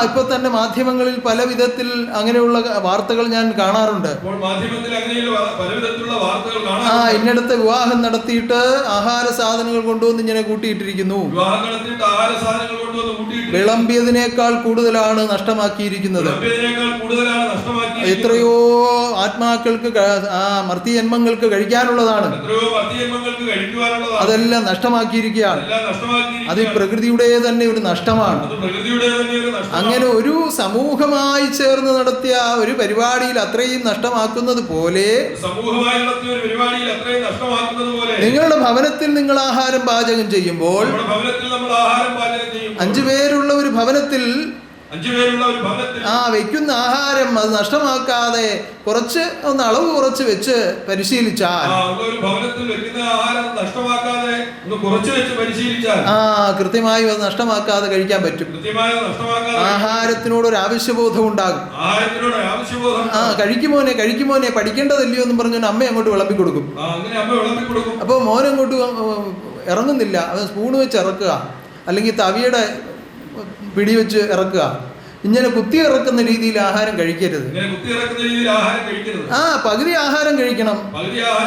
ഇപ്പൊ തന്നെ മാധ്യമങ്ങളിൽ പല വിധത്തിൽ അങ്ങനെയുള്ള വാർത്തകൾ ഞാൻ കാണാറുണ്ട്. ഇന്നടത്തെ വിവാഹം നടത്തിയിട്ട് ആഹാര സാധനങ്ങൾ കൊണ്ടുവന്ന് ഇങ്ങനെ കൂട്ടിയിട്ടിരിക്കുന്നു. വിളമ്പിയതിനേക്കാൾ കൂടുതലാണ് നഷ്ടമാക്കിയിരിക്കുന്നത്. എത്രയോ ആത്മാക്കൾക്ക്, മർത്യജന്മങ്ങൾക്ക് കഴിക്കാനുള്ളതാണ്, അതെല്ലാം നഷ്ടമാക്കിയിരിക്കുകയാണ്. അത് ഈ പ്രകൃതിയുടെ തന്നെ ഒരു നഷ്ടമാണ്. അങ്ങനെ ഒരു സമൂഹമായി ചേർന്ന് നടത്തിയ ഒരു പരിപാടിയിൽ അത്രയും നഷ്ടമാക്കുന്നത് പോലെ നിങ്ങളുടെ ഭവനത്തിൽ നിങ്ങൾ ആഹാരം പാചകം ചെയ്യുമ്പോൾ 5 പേരുള്ള ഒരു ഭവനത്തിൽ വെക്കുന്ന ആഹാരം അത് നഷ്ടമാക്കാതെ കുറച്ച് ഒന്ന് അളവ് കുറച്ച് വെച്ച് പരിശീലിച്ചാൽ കൃത്യമായി അത് നഷ്ടമാക്കാതെ കഴിക്കാൻ പറ്റും. ആഹാരത്തിനോടൊരു ആവശ്യബോധം ഉണ്ടാകും. കഴിക്കുമോനെ പഠിക്കേണ്ടതല്ലയോ എന്ന് പറഞ്ഞുകൊണ്ട് അമ്മ അങ്ങോട്ട് വിളമ്പി കൊടുക്കും. അപ്പോൾ മോനങ്ങോട്ട് ഇറങ്ങുന്നില്ല. അത് സ്പൂണ് വെച്ച് ഇറക്കുക, അല്ലെങ്കിൽ തവിയുടെ പിടി വെച്ച് ഇറക്കുക. ഇങ്ങനെ കുത്തി ഇറക്കുന്ന രീതിയിൽ ആഹാരം കഴിക്കരുത്. പകുതി ആഹാരം കഴിക്കണം.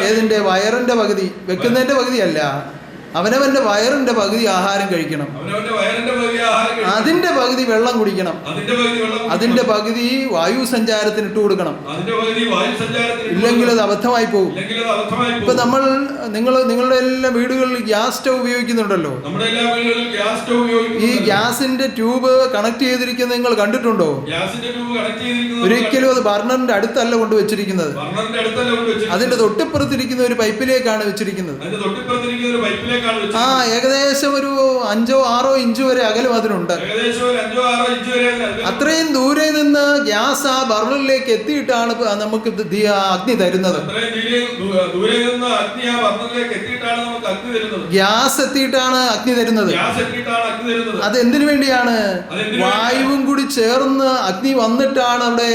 ഏതിന്റെ? വയറിന്റെ പകുതി, വെക്കുന്നതിന്റെ പകുതിയല്ല. അവനവന്റെ വയറിന്റെ പകുതി ആഹാരം കഴിക്കണം, അവനവന്റെ വയറിന്റെ പകുതി ആഹാരം കഴിക്കണം, അതിന്റെ പകുതി വെള്ളം കുടിക്കണം, അതിന്റെ പകുതി വെള്ളം കുടിക്കണം, അതിന്റെ പകുതി വായു സഞ്ചാരത്തിന് ഇട്ട് കൊടുക്കണം. അതിന്റെ പകുതി വായു സഞ്ചാരത്തിന് ഇല്ലെങ്കിൽ അത് അബദ്ധമായി പോകും. ഇല്ലെങ്കിൽ അത് അബദ്ധമായി ഇപ്പൊ പോകും. നിങ്ങളുടെ എല്ലാ വീടുകളിൽ ഗ്യാസ് സ്റ്റൗ ഉപയോഗിക്കുന്നുണ്ടല്ലോ. നമ്മുടെ എല്ലാ വീടുകളിലും ഗ്യാസ് സ്റ്റൗ ഉപയോഗിക്കുന്നു. ഈ ഗ്യാസിന്റെ ട്യൂബ് കണക്ട് ചെയ്തിരിക്കുന്നത് നിങ്ങൾ കണ്ടിട്ടുണ്ടോ? ഗ്യാസിന്റെ ട്യൂബ് കണക്ട് ചെയ്തിരിക്കുന്നത് ഒരിക്കലും അത് ബർണറിന്റെ അടുത്തല്ല കൊണ്ട് വെച്ചിരിക്കുന്നത്. ബർണറിന്റെ അടുത്തല്ല കൊണ്ട് വെച്ചിരിക്കുന്നത്. അതിന്റെ തൊട്ടിപ്പുറത്തിരിക്കുന്ന ഒരു പൈപ്പിലേക്കാണ് വെച്ചിരിക്കുന്നത്. അതിന്റെ തൊട്ടിപ്പുറത്തിരിക്കുന്ന ഒരു പൈപ്പിലേക്കാണ് ആ വെച്ചിരിക്കുന്നത്. ഏകദേശം ഒരു 5-6 ഇഞ്ച് വരെ അകലം അതിനുണ്ട്. ഏകദേശം ഒരു 5-6 ഇഞ്ച് വരെ അത്രയും ദൂരെ നിന്ന് ഗ്യാസ് ആ ബർണറിലേക്ക് എത്തിയിട്ടാണ് നമുക്ക് അഗ്നി തരുന്നത്. ദൂരെ നിന്ന് അഗ്നി ആ ബർണറിലേക്ക് എത്തിയിട്ടാണ് നമുക്ക് അഗ്നി തരുന്നത്. ഗ്യാസ് എത്തിയിട്ടാണ് അഗ്നി തരുന്നത്. ഗ്യാസ് എത്തിയിട്ടാണ് അഗ്നി തരുന്നത്. അത് എന്തിനു വേണ്ടിയാണ്? വായുവും കൂടി ചേർന്ന് അഗ്നി വന്നിട്ടാണ് അവിടെ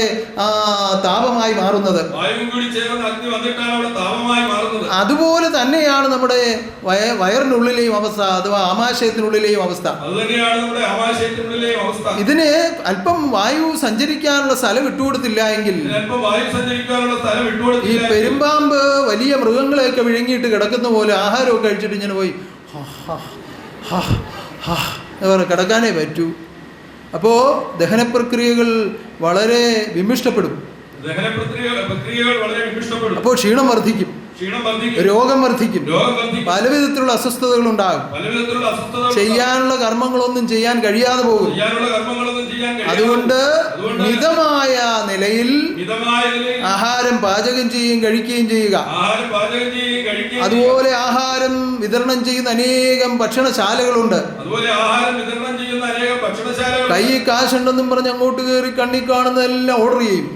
താപമായി മാറുന്നത്. വായുവും കൂടി ചേർന്ന് അഗ്നി വന്നിട്ടാണ് അവിടെ താപമായി മാറുന്നത്. അതുപോലെ തന്നെയാണ് നമ്മുടെ വയറിനുള്ളിലെയും അവസ്ഥ, അഥവാ ആമാശയത്തിനുള്ളിലെയും അവസ്ഥ. അതുതന്നെയാണ് നമ്മുടെ ആമാശയത്തിനുള്ളിലെയും അവസ്ഥ. ഇതിന് അല്പം വായു സഞ്ചരിക്കാനുള്ള സ്ഥലം വിട്ടുകൊടുത്തില്ല എങ്കിൽ വായു സഞ്ചരിക്കാനുള്ള സ്ഥലം ഈ വിട്ടുകൊടുത്തില്ല. പെരുമ്പാമ്പ് വലിയ മൃഗങ്ങളെയൊക്കെ വിഴുങ്ങിയിട്ട് കിടക്കുന്ന പോലെ ആഹാരമൊക്കെ കഴിച്ചിട്ട് ഇങ്ങനെ പോയി കിടക്കാനേ പറ്റൂ. അപ്പോൾ ദഹനപ്രക്രിയകൾ വളരെ വിമിഷ്ടപ്പെടും. പ്രക്രിയകൾ വളരെ വിമിഷ്ടപ്പെടും. അപ്പോൾ ക്ഷീണം വർദ്ധിക്കും, രോഗം വർദ്ധിക്കും, പലവിധത്തിലുള്ള അസ്വസ്ഥതകൾ ഉണ്ടാകും, ചെയ്യാനുള്ള കർമ്മങ്ങളൊന്നും ചെയ്യാൻ കഴിയാതെ പോകും. അതുകൊണ്ട് മിതമായ നിലയിൽ ആഹാരം പാചകം ചെയ്യുകയും കഴിക്കുകയും ചെയ്യുക. അതുപോലെ ആഹാരം വിതരണം ചെയ്യുന്ന അനേകം ഭക്ഷണശാലകളുണ്ട്. കൈ കാശുണ്ടെന്നും പറഞ്ഞ് അങ്ങോട്ട് കയറി കണ്ണി കാണുന്നതെല്ലാം ഓർഡർ ചെയ്യും.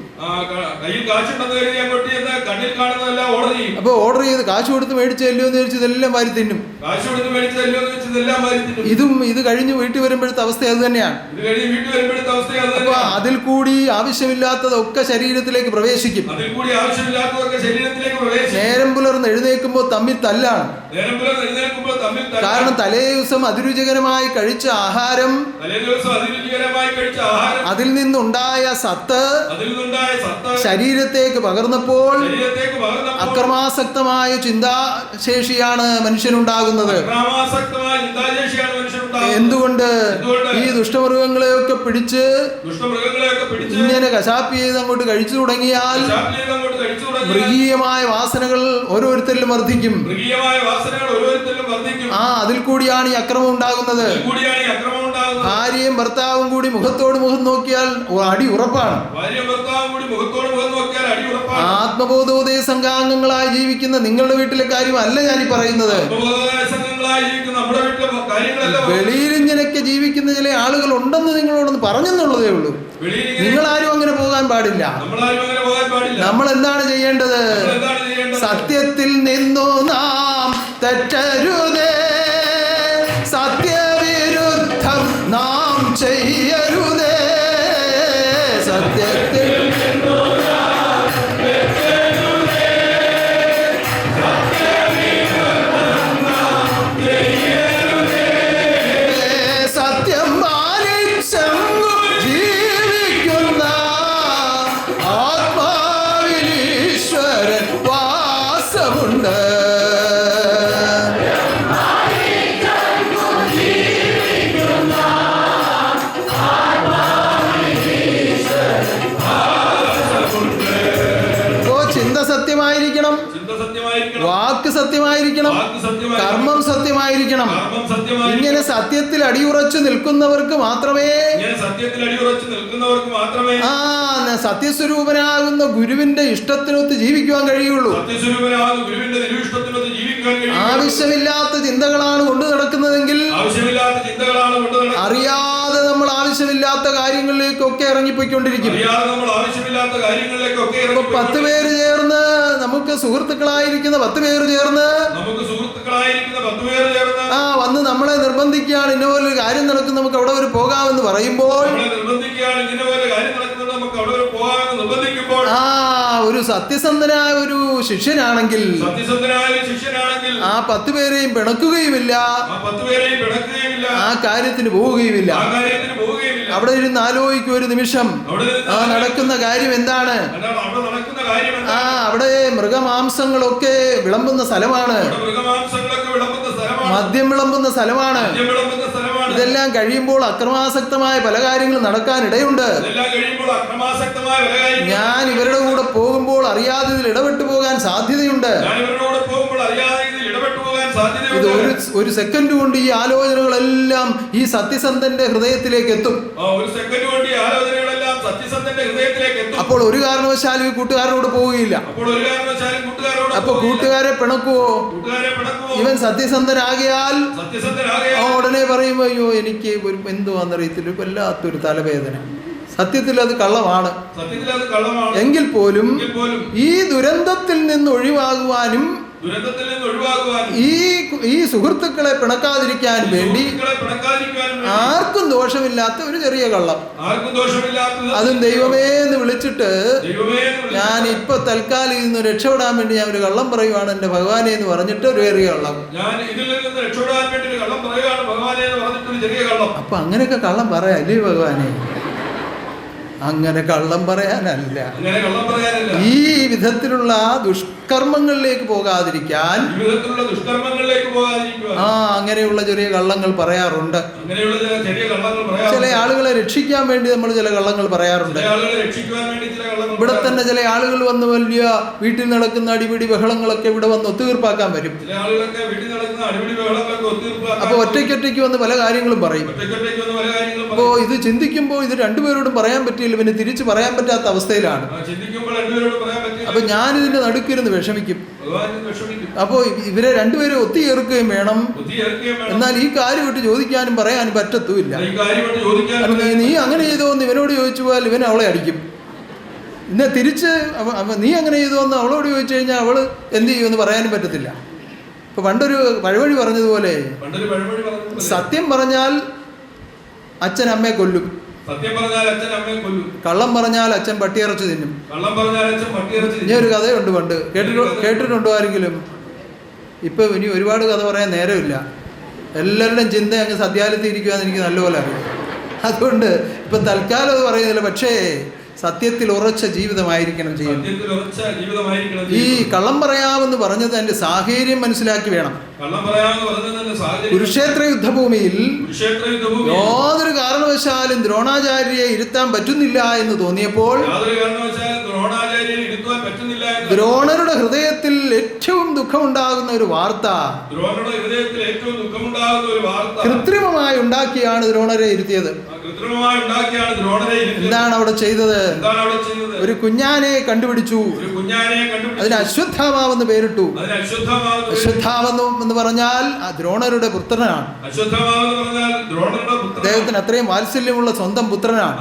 അപ്പൊ ഓർഡർ ചെയ്ത് കാശ് കൊടുത്ത് മേടിച്ചല്ലോ എന്ന് ചോദിച്ചു ഇതെല്ലാം വാരി തിന്നും. ഇത് കഴിഞ്ഞ് വീട്ടിൽ വരുമ്പോഴത്തെ അവസ്ഥ അത് തന്നെയാണ്. അപ്പൊ അതിൽ കൂടി ആവശ്യമില്ലാത്തതൊക്കെ ശരീരത്തിലേക്ക് പ്രവേശിക്കും. നേരം പുലർന്ന് എഴുന്നേൽക്കുമ്പോൾ തമ്മിൽ തല്ലാണ്. കാരണം തലേ ദിവസം അതിരുചികരമായി കഴിച്ച ആഹാരം, അതിൽ നിന്നുണ്ടായ സത്ത് ശരീരത്തേക്ക് പകർന്നപ്പോൾ അക്രമാസക്തമായ ചിന്താശേഷിയാണ് മനുഷ്യനുണ്ടാകുന്നത്. എന്തുകൊണ്ട്? ഈ ദുഷ്ടമൃഗങ്ങളെയൊക്കെ പിടിച്ച് ഇങ്ങനെ കശാപ്പ് ചെയ്ത് അങ്ങോട്ട് കഴിച്ചു തുടങ്ങിയാൽ മൃഗീയമായ വാസനകൾ ഓരോരുത്തരിലും വർദ്ധിക്കും. അതിൽ കൂടിയാണ് ഈ അക്രമം ഉണ്ടാകുന്നത്. ഭാര്യയും ഭർത്താവും കൂടി മുഖത്തോട് മുഖം നോക്കിയാൽ അടി ഉറപ്പാണ്. ആത്മബോധോദയ സംഘാംഗങ്ങളായി ജീവിക്കുന്ന നിങ്ങളുടെ വീട്ടിലെ കാര്യമല്ല ഞാനീ പറയുന്നത്. വെളിയിൽ ഇങ്ങനെയൊക്കെ ജീവിക്കുന്ന ചില ആളുകൾ ഉണ്ടെന്ന് നിങ്ങളോടൊന്ന് പറഞ്ഞെന്നുള്ളതേ ഉള്ളൂ. നിങ്ങളാരും അങ്ങനെ പോകാൻ പാടില്ല. നമ്മൾ എന്താണ് ചെയ്യേണ്ടത്? സത്യത്തിൽ നിന്നു നാം തെറ്റരുതേ, സത്യവിരുദ്ധം നാം ചെയ്യരുതേ. സത്യത്തിൽ സത്യം പാലിച്ചങ്ങു ജീവിക്കുന്ന ആത്മാവിൽ ഈശ്വരൻ വാസമുണ്ട്. സത്യമായിരിക്കണം, വാക്ക് സത്യമായിരിക്കണം, കർമ്മം സത്യമായിരിക്കണം. ഇങ്ങനെ സത്യത്തിൽ അടിയുറച്ചു നിൽക്കുന്നവർക്ക് മാത്രമേ സത്യസ്വരൂപനാകുന്ന ഗുരുവിന്റെ ഇഷ്ടത്തിനൊത്ത് ജീവിക്കുവാൻ കഴിയുള്ളൂ. ആവശ്യമില്ലാത്ത ചിന്തകളാണ് കൊണ്ടു നടക്കുന്നതെങ്കിൽ അറിയാതെ നമ്മൾ ആവശ്യമില്ലാത്ത കാര്യങ്ങളിലേക്കൊക്കെ ഇറങ്ങിപ്പോയിക്കൊണ്ടിരിക്കും. 10 പേര് ചേർന്ന് നമുക്ക് സുഹൃത്തുക്കളായിരിക്കുന്ന 10 പേര് ചേർന്ന് വന്ന് നമ്മളെ നിർബന്ധിക്കുകയാണ് ഇന്നപോലെ കാര്യം നടക്കും, നമുക്ക് അവിടെ വരെ പോകാമെന്ന് പറയുമ്പോൾ ഒരു സത്യസന്ധനായ ഒരു ശിഷ്യനാണെങ്കിൽ ആ 10 പേരെയും പിണക്കുകയുമില്ല, ആ കാര്യത്തിന് പോവുകയുമില്ല. അവിടെ ഇരുന്ന് ആലോചിക്കും ഒരു നിമിഷം നടക്കുന്ന കാര്യം എന്താണ്. അവിടെ മൃഗമാംസങ്ങളൊക്കെ വിളമ്പുന്ന സ്ഥലമാണ്. മദ്യം വിളമ്പുന്ന സ്ഥലമാണ്. മദ്യം വിളമ്പുന്ന സ്ഥലമാണ്. ഇതെല്ലാം കഴിയുമ്പോൾ അക്രമാസക്തമായ പല കാര്യങ്ങളും നടക്കാൻ ഇടയുണ്ട്. ഇതെല്ലാം കഴിയുമ്പോൾ അക്രമാസക്തമായ പല കാര്യങ്ങളും ഞാൻ ഇവരുടെ കൂടെ പോകുമ്പോൾ അറിയാതെ ഇതിൽ ഇടപെട്ടു പോകാൻ സാധ്യതയുണ്ട്. ഞാൻ ഇവരുടെ കൂടെ പോകുമ്പോൾ അറിയാതെ ഇതിൽ ഇടപെട്ടു പോകാൻ ഇത് സാധ്യതയുണ്ട്. ഒരു സെക്കൻഡ് കൊണ്ട് ഈ ആലോചനകളെല്ലാം ഈ സത്യസന്ധന്റെ ഹൃദയത്തിലേക്ക് എത്തും. ഒരു സെക്കൻഡ് കൊണ്ട് ഈ ആലോചനകളെല്ലാം സത്യസന്ധന്റെ ഹൃദയത്തിലേക്ക് എത്തും. അപ്പോൾ ഒരു കാരണവശാലും ഈ കൂട്ടുകാരനോട് പോവുകയില്ല. അപ്പോൾ ഒരു കാരണവശാലും കൂട്ടുകാരോട് അപ്പൊ കൂട്ടുകാരെ പിണക്കുവോ? കൂട്ടുകാരെ പിണക്കുമോ? ഇവൻ സത്യസന്ധനാകിയാൽ സത്യസന്ധനാകയാൽ ഉടനെ പറയുമ്പോ അയ്യോ എനിക്ക് ഒരു എന്തുവാന്നറിയത്തില്ല, വല്ലാത്തൊരു തലവേദന. സത്യത്തിൽ അത് കള്ളമാണ്. സത്യത്തിൽ അത് കള്ളമാണ്. എങ്കിൽ പോലും പോലും ഈ ദുരന്തത്തിൽ നിന്ന് ഒഴിവാകുവാനും ദുരന്തത്തിൽ നിന്ന് ഒഴിവാകുവാനും ഈ സുഹൃത്തുക്കളെ പിണക്കാതിരിക്കാൻ വേണ്ടി ആർക്കും ദോഷമില്ലാത്ത ഒരു ചെറിയ കള്ളം, ആർക്കും ദോഷമില്ലാത്തത്, അതും ദൈവമേ എന്ന് വിളിച്ചിട്ട് ദൈവമേ ഞാൻ ഇപ്പൊ തൽക്കാലം ഇന്ന് രക്ഷപ്പെടാൻ വേണ്ടി ഞാൻ ഒരു കള്ളം പറയുവാണ് എന്റെ ഭഗവാനെ എന്ന് പറഞ്ഞിട്ട് ഒരു ചെറിയ കള്ളം. ഞാൻ ഇതിൽ നിന്ന് രക്ഷപ്പെടാൻ വേണ്ടി ഒരു കള്ളം പറയുകയാണ് ഭഗവാനെ എന്ന് പറഞ്ഞിട്ട് ഒരു ചെറിയ കള്ളം. അപ്പൊ അങ്ങനെയൊക്കെ കള്ളം പറയാം അല്ലേ ഭഗവാനെ? അങ്ങനെ കള്ളം പറയാനല്ല. അങ്ങനെ കള്ളം പറയാനല്ല. ഈ വിധത്തിലുള്ള ദുഷ്കർമ്മങ്ങളിലേക്ക് പോകാതിരിക്കാൻ, ഈ വിധത്തിലുള്ള ദുഷ്കർമ്മങ്ങളിലേക്ക് പോകാതിരിക്കുവാൻ അങ്ങനെയുള്ള ചെറിയ കള്ളങ്ങൾ പറയാറുണ്ട്. അങ്ങനെയുള്ള ചെറിയ കള്ളങ്ങൾ പറയാറുണ്ട്. ചില ആളുകളെ രക്ഷിക്കാൻ വേണ്ടി നമ്മൾ ചില കള്ളങ്ങൾ പറയാറുണ്ട്. ചില ആളുകളെ രക്ഷിക്കുവാൻ വേണ്ടി ചില കള്ളങ്ങൾ ഇവിടെ തന്നെ ചില ആളുകൾ വന്ന് വലിയ വീട്ടിൽ നടക്കുന്ന അടിപിടി ബഹളങ്ങളൊക്കെ ഇവിടെ വന്ന് ഒത്തുതീർപ്പാക്കാൻ വരും. ചില ആളുകളൊക്കെ വീട്ടിൽ നടക്കുന്ന അടിപിടി ബഹളങ്ങളൊക്കെ ഒത്തുതീർപ്പാക്കാൻ അപ്പൊ ഒറ്റയ്ക്കൊറ്റയ്ക്ക് വന്ന് പല കാര്യങ്ങളും പറയും. ഒറ്റയ്ക്കൊറ്റയ്ക്ക് വന്ന് പല കാര്യങ്ങളും അപ്പോ ഇത് ചിന്തിക്കുമ്പോൾ ഇത് രണ്ടുപേരോടും പറയാൻ പറ്റില്ല, പിന്നെ തിരിച്ചു പറയാൻ പറ്റാത്ത അവസ്ഥയിലാണ്. ചിന്തിക്കുമ്പോൾ രണ്ടുപേരോട് പറയാൻ പറ്റില്ല. അപ്പൊ ഞാൻ ഇതിന്റെ നടുക്കിരുന്ന് വിഷമിക്കും. ഭഗവാൻ വിഷമിക്കും. അപ്പോ ഇവരെ രണ്ടുപേരും ഒത്തുചേർക്കുകയും വേണം. എന്നാൽ ഈ കാര്യം വിട്ട് ചോദിക്കാനും പറയാനും പറ്റത്തുമില്ല. നീ അങ്ങനെ ചെയ്തോ എന്ന് ഇവനോട് ചോദിച്ചു പോയാൽ ഇവൻ അവളെ അടിക്കും. ഇന്നെ തിരിച്ച് നീ അങ്ങനെ ചെയ്തോ എന്ന് അവളോട് ചോദിച്ചു കഴിഞ്ഞാൽ അവള് എന്ത് ചെയ്യുമെന്ന് പറയാനും പറ്റത്തില്ല. ഇപ്പൊ പണ്ടൊരു പഴവഴി പറഞ്ഞതുപോലെ സത്യം പറഞ്ഞാൽ അച്ഛൻ അമ്മയെ കൊല്ലും, സത്യം പറഞ്ഞാൽ അച്ഛൻ അമ്മയെ കൊല്ലും, കള്ളം പറഞ്ഞാൽ അച്ഛൻ പട്ടിയിറച്ചി തിന്നും. കള്ളം പറഞ്ഞാൽ അച്ഛൻ പട്ടിയിറച്ചി തിന്നും. ഞാൻ ഒരു കഥയുണ്ട് പണ്ട്, കേട്ടിട്ടുണ്ടോ ആരെങ്കിലും? ഇപ്പൊ ഇനി ഒരുപാട് കഥ പറയാൻ നേരമില്ല. എല്ലാവരുടെയും ചിന്ത അങ്ങ് സത്യാലത്തിരിക്കുവാന്ന് എനിക്ക് നല്ലപോലെ അറിയാം. അതുകൊണ്ട് ഇപ്പൊ തൽക്കാലം അത് പറയുന്നില്ല. പക്ഷേ സത്യത്തിൽ ഉറച്ച ജീവിതമായിരിക്കണം ചെയ്യുന്നത്. ഈ കള്ളം പറയാമെന്ന് പറഞ്ഞത് അതിന്റെ സാഹചര്യം മനസ്സിലാക്കി വേണം. കുരുക്ഷേത്ര യുദ്ധഭൂമിയിൽ യാതൊരു കാരണവശാലും ദ്രോണാചാര്യരെ ഇരുത്താൻ പറ്റുന്നില്ല എന്ന് തോന്നിയപ്പോൾ ദ്രോണരുടെ ഹൃദയത്തിൽ ഏറ്റവും ദുഃഖമുണ്ടാകുന്ന ഒരു വാർത്ത കൃത്രിമമായി ഉണ്ടാക്കിയാണ് ദ്രോണരെ ഇരുത്തിയത്. എന്താണ് അവിടെ ചെയ്തത്? ഒരു കുഞ്ഞാനെ കണ്ടുപിടിച്ചു. അതിന് അശ്വത്ഥാമാവെന്ന് പേരിട്ടു. അശ്വത്ഥാമെന്ന് പറഞ്ഞാൽ ദ്രോണരുടെ പുത്രനാണ്. അദ്ദേഹത്തിന് അത്രയും വാത്സല്യമുള്ള സ്വന്തം പുത്രനാണ്.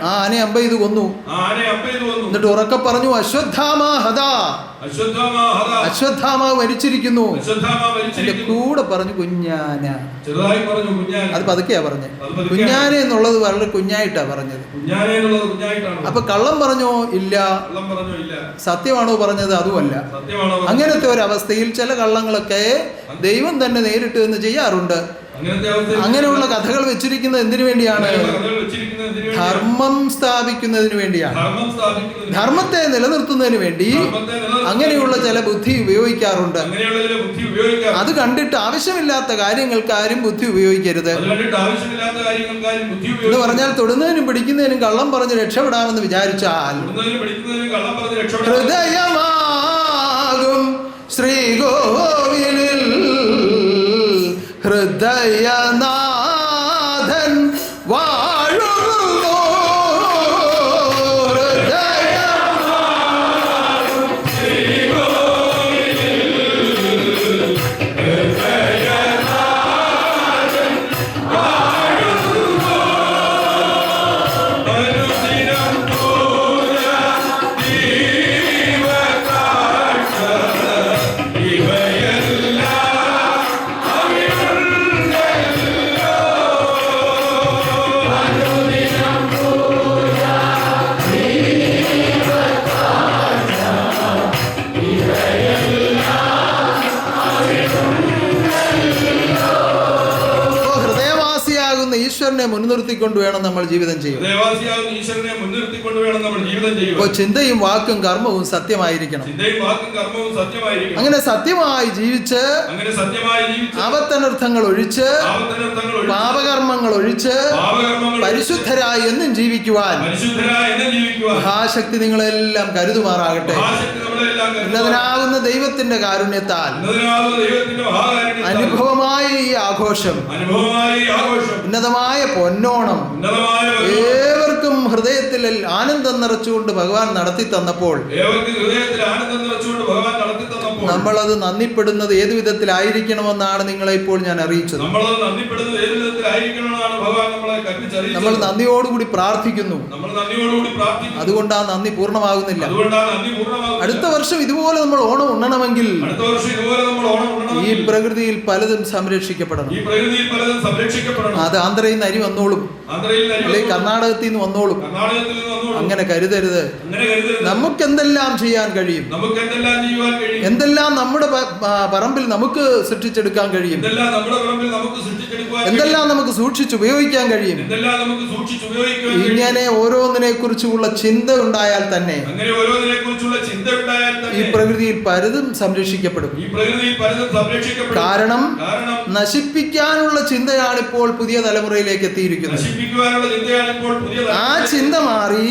ആ ആനെ അമ്പ ഇത് കൊന്നു. എന്നിട്ട് ഉറക്കെ പറഞ്ഞു, അശ്വത്ഥാമ ഹദാ, അശ്വത്ഥാമാവ് മരിച്ചിരിക്കുന്നു. എന്റെ കൂടെ പറഞ്ഞു കുഞ്ഞാന. അത് പതുക്കെയാ പറഞ്ഞത്. കുഞ്ഞാനെ എന്നുള്ളത് വളരെ കുഞ്ഞായിട്ടാ പറഞ്ഞത്. അപ്പൊ കള്ളം പറഞ്ഞോ? ഇല്ല. സത്യമാണോ പറഞ്ഞത്? അതുമല്ല. അങ്ങനത്തെ ഒരു അവസ്ഥയിൽ ചില കള്ളങ്ങളൊക്കെ ദൈവം തന്നെ നേരിട്ട് എന്ന് ചെയ്യാറുണ്ട്. അങ്ങനെയുള്ള കഥകൾ വെച്ചിരിക്കുന്നത് എന്തിനു വേണ്ടിയാണ്? ധർമ്മം സ്ഥാപിക്കുന്നതിന് വേണ്ടിയാണ്. ധർമ്മത്തെ നിലനിർത്തുന്നതിന് വേണ്ടി അങ്ങനെയുള്ള ചില ബുദ്ധി ഉപയോഗിക്കാറുണ്ട്. അത് കണ്ടിട്ട് ആവശ്യമില്ലാത്ത കാര്യങ്ങൾക്ക് ആരും ബുദ്ധി ഉപയോഗിക്കരുത്. എന്ന് പറഞ്ഞാൽ തൊടുന്നതിനും പിടിക്കുന്നതിനും കള്ളം പറഞ്ഞ് രക്ഷപ്പെടാമെന്ന് വിചാരിച്ചാൽ ഹൃദയമാകും ശ്രീകോവിലിൽ ഹൃദയനാഥൻ വാഴുന്നു. ഈശ്വരനെ മുൻനിർത്തിക്കൊണ്ട് വേണം നമ്മൾ ജീവിതം ചെയ്യുക. ഹൃദയവാസിയാകുന്ന ഈശ്വരനെ മുൻനിർത്തിക്കൊണ്ട് വേണം നമ്മൾ ജീവിതം ചെയ്യുക. അപ്പോൾ ചിന്തയും വാക്കും കർമ്മവും സത്യമായിരിക്കണം. ചിന്തയും വാക്കും കർമ്മവും സത്യമായിരിക്കണം. അങ്ങനെ സത്യമായി ജീവിച്ച് ആപത്തനർത്ഥങ്ങൾ ഒഴിച്ച് പാപകർമ്മങ്ങൾ ഒഴിച്ച് പരിശുദ്ധരായി എന്നും ജീവിക്കുവാൻ മഹാശക്തി നിങ്ങളെല്ലാം കരുതുമാറാകട്ടെ. ഉന്നതനാകുന്ന ദൈവത്തിന്റെ കാരുണ്യത്താൽ അനുഭവമായ ഈ ആഘോഷം, ഉന്നതമായ പൊന്നോണം ഏവർക്കും ഹൃദയത്തിൽ ആനന്ദം നിറച്ചുകൊണ്ട് ഭഗവാൻ നടത്തി തന്നപ്പോൾ നമ്മളത് നന്ദിപ്പെടുന്നത് ഏതു വിധത്തിലായിരിക്കണമെന്നാണ് നിങ്ങളെ ഇപ്പോൾ ഞാൻ അറിയിച്ചത്. നമ്മൾ നന്ദിയോടുകൂടി പ്രാർത്ഥിക്കുന്നു. അതുകൊണ്ട് ആ നന്ദി പൂർണ്ണമാകുന്നില്ല. അടുത്ത വർഷം ഇതുപോലെ നമ്മൾ ഓണം ഉണ്ണണമെങ്കിൽ ഈ പ്രകൃതിയിൽ പലതും സംരക്ഷിക്കപ്പെടണം. അത് ആന്ധ്രയിൽ നിന്ന് അരി വന്നോളും, അല്ലെങ്കിൽ കർണാടകത്തിൽ നിന്ന് വന്നോളും. അങ്ങനെ കരുതരുത്. നമുക്ക് എന്തെല്ലാം ചെയ്യാൻ കഴിയും, എന്തെല്ലാം നമ്മുടെ പറമ്പിൽ നമുക്ക് സൃഷ്ടിച്ചെടുക്കാൻ കഴിയും, എന്തെല്ലാം നമുക്ക് സൂക്ഷിച്ചുപയോഗിക്കാൻ കഴിയും, ഇങ്ങനെ ഓരോന്നിനെ കുറിച്ചുള്ള ചിന്ത ഉണ്ടായാൽ തന്നെ ഈ പ്രകൃതിയിൽ പലതും സംരക്ഷിക്കപ്പെടും. കാരണം നശിപ്പിക്കാനുള്ള ചിന്തയാണിപ്പോൾ പുതിയ തലമുറയിലേക്ക് എത്തിയിരിക്കുന്നത്. ആ ചിന്ത മാറി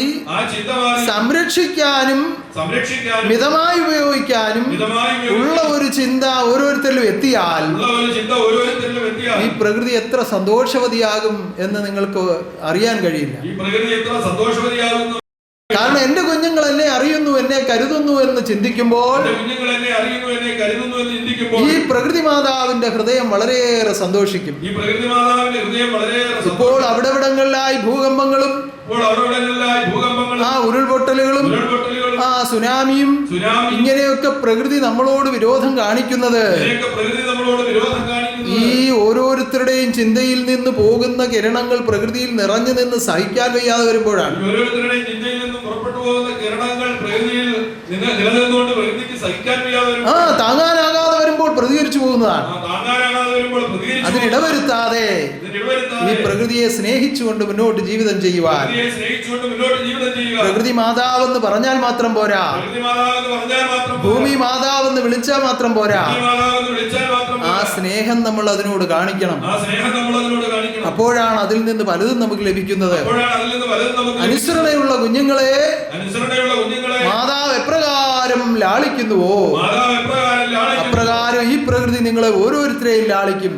സംരക്ഷിക്കാനും മിതമായി ഉപയോഗിക്കാനും ഉള്ള ഒരു ചിന്ത ഓരോരുത്തരിലും എത്തിയാൽ ഈ പ്രകൃതി എത്ര സന്തോഷവതിയാകും എന്ന് നിങ്ങൾക്ക് അറിയാൻ കഴിയില്ല. കാരണം എന്റെ കുഞ്ഞുങ്ങൾ എന്നെ അറിയുന്നു, എന്നെ കരുതുന്നു എന്ന് ചിന്തിക്കുമ്പോൾ ഈ പ്രകൃതി മാതാവിന്റെ ഹൃദയം വളരെയേറെ സന്തോഷിക്കും. ഇപ്പോൾ അവിടെവിടങ്ങളിലായി ഭൂകമ്പങ്ങളും ആ ഉരുൾപൊട്ടലുകളും ആ സുനാമിയും ഇങ്ങനെയൊക്കെ പ്രകൃതി നമ്മളോട് വിരോധം കാണിക്കുന്നത് ഈ ഓരോരുത്തരുടെയും ചിന്തയിൽ നിന്ന് പോകുന്ന കിരണങ്ങൾ പ്രകൃതിയിൽ നിറഞ്ഞു നിന്ന് സഹിക്കാൻ വയ്യാതെ വരുമ്പോഴാണ്. ആ താങ്ങാനാകാതെ വരുമ്പോൾ പ്രതികരിച്ചു പോകുന്നതാണ്. അതിനിടവരുത്താതെ ഈ പ്രകൃതിയെ സ്നേഹിച്ചുകൊണ്ട് മുന്നോട്ട് ജീവിതം ചെയ്യുവാൻ പ്രകൃതി മാതാവെന്ന് പറഞ്ഞാൽ മാത്രം പോരാ, ഭൂമി മാതാവെന്ന് വിളിച്ചാൽ മാത്രം പോരാ, ആ സ്നേഹം നമ്മൾ അതിനോട് കാണിക്കണം. അപ്പോഴാണ് അതിൽ നിന്ന് പലതും നമുക്ക് ലഭിക്കുന്നത്. അനുസരണയുള്ള കുഞ്ഞുങ്ങളെ മാതാവ് എപ്രകാരം ലാളിക്കുന്നുവോ അപ്രകാരം ഈ പ്രകൃതി നിങ്ങളെ ഓരോരുത്തരെയും ലാളിക്കും.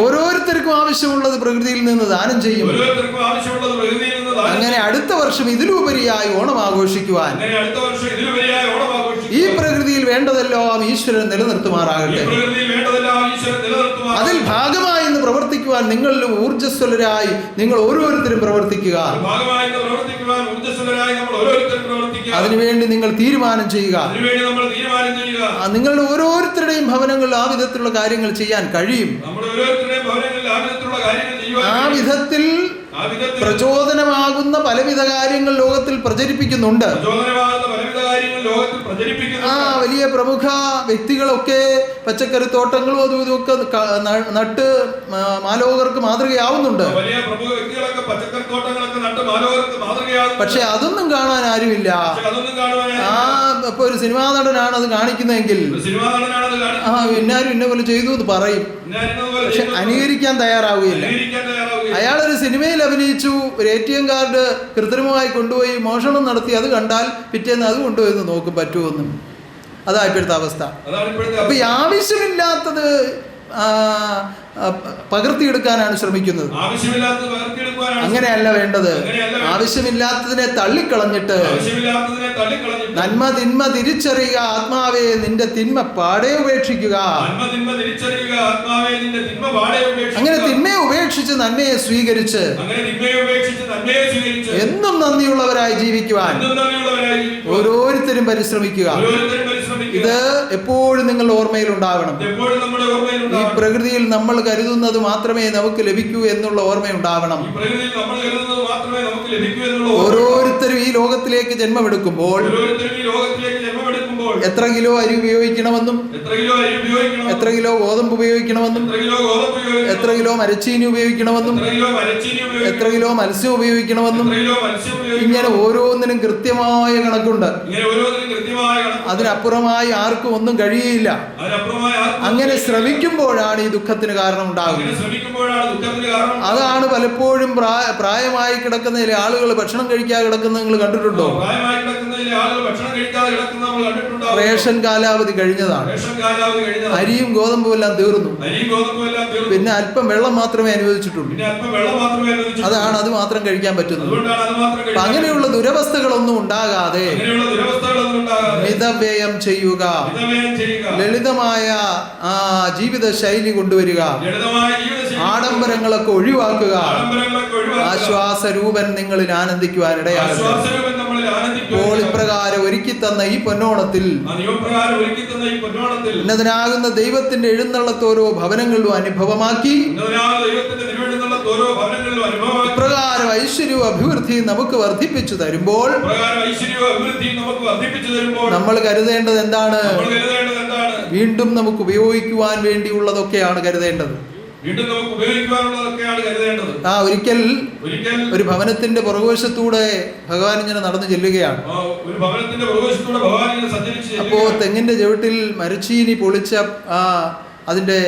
ഓരോരുത്തർക്കും ആവശ്യമുള്ളത് പ്രകൃതിയിൽ നിന്ന് ദാനം ചെയ്യും. അങ്ങനെ അടുത്ത വർഷം ഇതിലുപരിയായി ഓണം ആഘോഷിക്കുവാൻ ഈ പ്രകൃതിയിൽ വേണ്ടതെല്ലാം ഈശ്വരൻ നിലനിർത്തുമാറാകട്ടെ. അതിൽ ഭാഗമായി ഇന്ന് പ്രവർത്തിക്കുവാൻ നിങ്ങളിലും ഊർജ്ജസ്വലരായി നിങ്ങൾ ഓരോരുത്തരും പ്രവർത്തിക്കുക. അതിനുവേണ്ടി നിങ്ങൾ തീരുമാനം ചെയ്യുക. നിങ്ങളുടെ ഓരോരുത്തരുടെയും ഭവനങ്ങളിൽ ആ വിധത്തിലുള്ള കാര്യങ്ങൾ ചെയ്യാൻ കഴിയും. ആ വിധത്തിൽ പ്രചോദനമാകുന്ന പലവിധ കാര്യങ്ങൾ ലോകത്തിൽ പ്രചരിപ്പിക്കുന്നുണ്ട്. ആ വലിയ പ്രമുഖ വ്യക്തികളൊക്കെ പച്ചക്കറിത്തോട്ടങ്ങളും അതും ഇതുമൊക്കെ നട്ട് മാലോകർക്ക് മാതൃകയാവുന്നുണ്ട്. പക്ഷെ അതൊന്നും കാണാൻ ആരുമില്ല. ആ ഇപ്പൊ ഒരു സിനിമാ നടനാണ് അത് കാണിക്കുന്നതെങ്കിൽ ആ ഇന്നാരും ഇന്ന പോലെ ചെയ്തു എന്ന് പറയും. പക്ഷെ അനുകരിക്കാൻ തയ്യാറാവുകയില്ല. അയാളൊരു സിനിമയിൽ അഭിനയിച്ചു, ഒരു ATM കാർഡ് കൃത്രിമമായി കൊണ്ടുപോയി മോഷണം നടത്തി, അത് കണ്ടാൽ പിറ്റേന്ന് അത് കൊണ്ടുപോയി നോക്കും പറ്റുമെന്നും. അതാ ഇപ്പോഴത്തെ അവസ്ഥ. അപ്പൊ ഈ ആവശ്യമില്ലാത്തത് പകർത്തിയെടുക്കാനാണ് ശ്രമിക്കുന്നത്. അങ്ങനെയല്ല വേണ്ടത്. ആവശ്യമില്ലാത്തതിനെ തള്ളിക്കളഞ്ഞിട്ട് നന്മ തിന്മ തിരിച്ചറിയുക. ആത്മാവെ നിന്റെ തിന്മ പാടെ ഉപേക്ഷിക്കുക. അങ്ങനെ തിന്മയെ ഉപേക്ഷിച്ച് നന്മയെ സ്വീകരിച്ച് എന്നും നന്ദിയുള്ളവരായി ജീവിക്കുവാൻ ഓരോരുത്തരും പരിശ്രമിക്കുക. ഇത് എപ്പോഴും നിങ്ങളുടെ ഓർമ്മയിൽ ഉണ്ടാവണം. ഈ പ്രകൃതിയിൽ നമ്മൾ കരുതുന്നത് മാത്രമേ നമുക്ക് ലഭിക്കൂ എന്നുള്ള ഓർമ്മയുണ്ടാവണം. ഓരോരുത്തരും ഈ ലോകത്തിലേക്ക് ജന്മമെടുക്കുമ്പോൾ ഉപയോഗിക്കുമ്പോൾ എത്ര കിലോ അരി ഉപയോഗിക്കണമെന്നും എത്ര കിലോ അരി ഉപയോഗിക്കണം, എത്ര കിലോ ഗോതമ്പ് ഉപയോഗിക്കണമെന്നും എത്ര കിലോ ഗോതമ്പ് ഉപയോഗിക്കണം, എത്ര കിലോ മരച്ചീനി ഉപയോഗിക്കണമെന്നും എത്ര കിലോ മരച്ചീനി ഉപയോഗിക്കണം, എത്ര കിലോ മത്സ്യം ഉപയോഗിക്കണമെന്നും എത്ര കിലോ മത്സ്യം ഉപയോഗിക്കണം, ഇങ്ങനെ ഓരോന്നിനും കൃത്യമായ കണക്കുണ്ട്. ഇങ്ങനെ ഓരോന്നിനും കൃത്യമായ കണക്ക്. അതിനപ്പുറമായി ആർക്കും ഒന്നും കഴിയുകയില്ല. അതിനപ്പുറമായി ആർക്കും അങ്ങനെ ശ്രമിക്കുമ്പോഴാണ് ഈ ദുഃഖത്തിന് കാരണം ഉണ്ടാകുന്നത്. അങ്ങനെ ശ്രമിക്കുമ്പോഴാണ് ദുഃഖത്തിന് കാരണം. അതാണ് പലപ്പോഴും പ്രായമായി കിടക്കുന്ന ചില ആളുകൾ ഭക്ഷണം കഴിക്കാതെ കിടക്കുന്നത് നിങ്ങൾ കണ്ടിട്ടുണ്ടോ? പ്രായമായി കിടക്കുന്നതിലെ ആളുകൾ ഭക്ഷണം കഴിക്കാതെ കിടക്കുന്ന നമ്മൾ കണ്ടിട്ടുണ്ടോ? റേഷൻ കാലാവധി കഴിഞ്ഞതാണ്. റേഷൻ കാലാവധി കഴിഞ്ഞതാണ്. അരിയും ഗോതമ്പും എല്ലാം തീർന്നു. അരിയും ഗോതമ്പും എല്ലാം തീർന്നു. പിന്നെ അല്പം വെള്ളം മാത്രമേ അനുവദിച്ചിട്ടുള്ളൂ. പിന്നെ അല്പം വെള്ളം മാത്രമേ അനുവദിച്ചിട്ടുള്ളൂ. അതാണ് അത് മാത്രം കഴിക്കാൻ പറ്റുന്നത്. അതുകൊണ്ടാണ് അത് മാത്രം കഴിക്കാൻ. അങ്ങനെയുള്ള ദുരവസ്ഥകളൊന്നും ഉണ്ടാകാതെ അങ്ങനെയുള്ള ദുരവസ്ഥകളൊന്നും ഉണ്ടാകാതെ മിതവ്യയം ചെയ്യുക, മിതവ്യയം ചെയ്യുക, ലളിതമായ ജീവിത ശൈലി കൊണ്ടുവരിക, ലളിതമായ ജീവിതശൈലി, ആഡംബരങ്ങളൊക്കെ ഒഴിവാക്കുക, ആഡംബരങ്ങളൊക്കെ ഒഴിവാക്കുക, ആശ്വാസരൂപൻ നിങ്ങളിൽ ആനന്ദിക്കുവാൻ ഇടയാകട്ടെ. ആശ്വാസരൂപൻ നമ്മളിൽ ആനന്ദിക്കുക. അപ്പോൾ ഇപ്രകാരം ഒരുക്കി തന്ന ഈ പൊന്നോണത്തിൽ ആ നിയമപ്രകാരം ഒരുക്കി തന്ന ഈ പൊന്നോണത്തിൽ ഉന്നതനാകുന്ന ദൈവത്തിന്റെ എഴുന്നള്ളത്ത് ഓരോ ഭവനങ്ങളിലും അനുഭവമാക്കി ഉന്നതനായ ദൈവത്തിന്റെ തിരുവെഴുന്നള്ളത്ത് ഓരോ ഭവനങ്ങളിലും അനുഭവമാക്കി ഇപ്രകാരം ഐശ്വര്യവും അഭിവൃദ്ധിയും നമുക്ക് വർദ്ധിപ്പിച്ചു തരുമ്പോൾ പ്രകാരം ഐശ്വര്യവും അഭിവൃദ്ധിയും നമുക്ക് വർദ്ധിപ്പിച്ചു തരുമ്പോൾ നമ്മൾ കരുതേണ്ടത് എന്താണ്? നമ്മൾ കരുതേണ്ടത് എന്താണ്? വീണ്ടും നമുക്ക് ഉപയോഗിക്കുവാൻ വേണ്ടിയുള്ളതൊക്കെയാണ് കരുതേണ്ടത്. വീണ്ടും നമുക്ക് ഉപയോഗിക്കുവാനുള്ളതൊക്കെയാണ് കരുതേണ്ടത്. ഒരിക്കൽ ഒരിക്കൽ ഒരു ഭവനത്തിന്റെ പുറകുവശത്തൂടെ ഭഗവാൻ ഇങ്ങനെ നടന്നു ചെല്ലുകയാണ്. ഒരു ഭവനത്തിന്റെ പ്രവേശത്തൂടെ ഭഗവാൻ ഇങ്ങനെ സഞ്ചരിച്ച് അപ്പോ തെങ്ങിന്റെ ചുവട്ടിൽ മരച്ചീനി പൊളിച്ച അതിന്റെ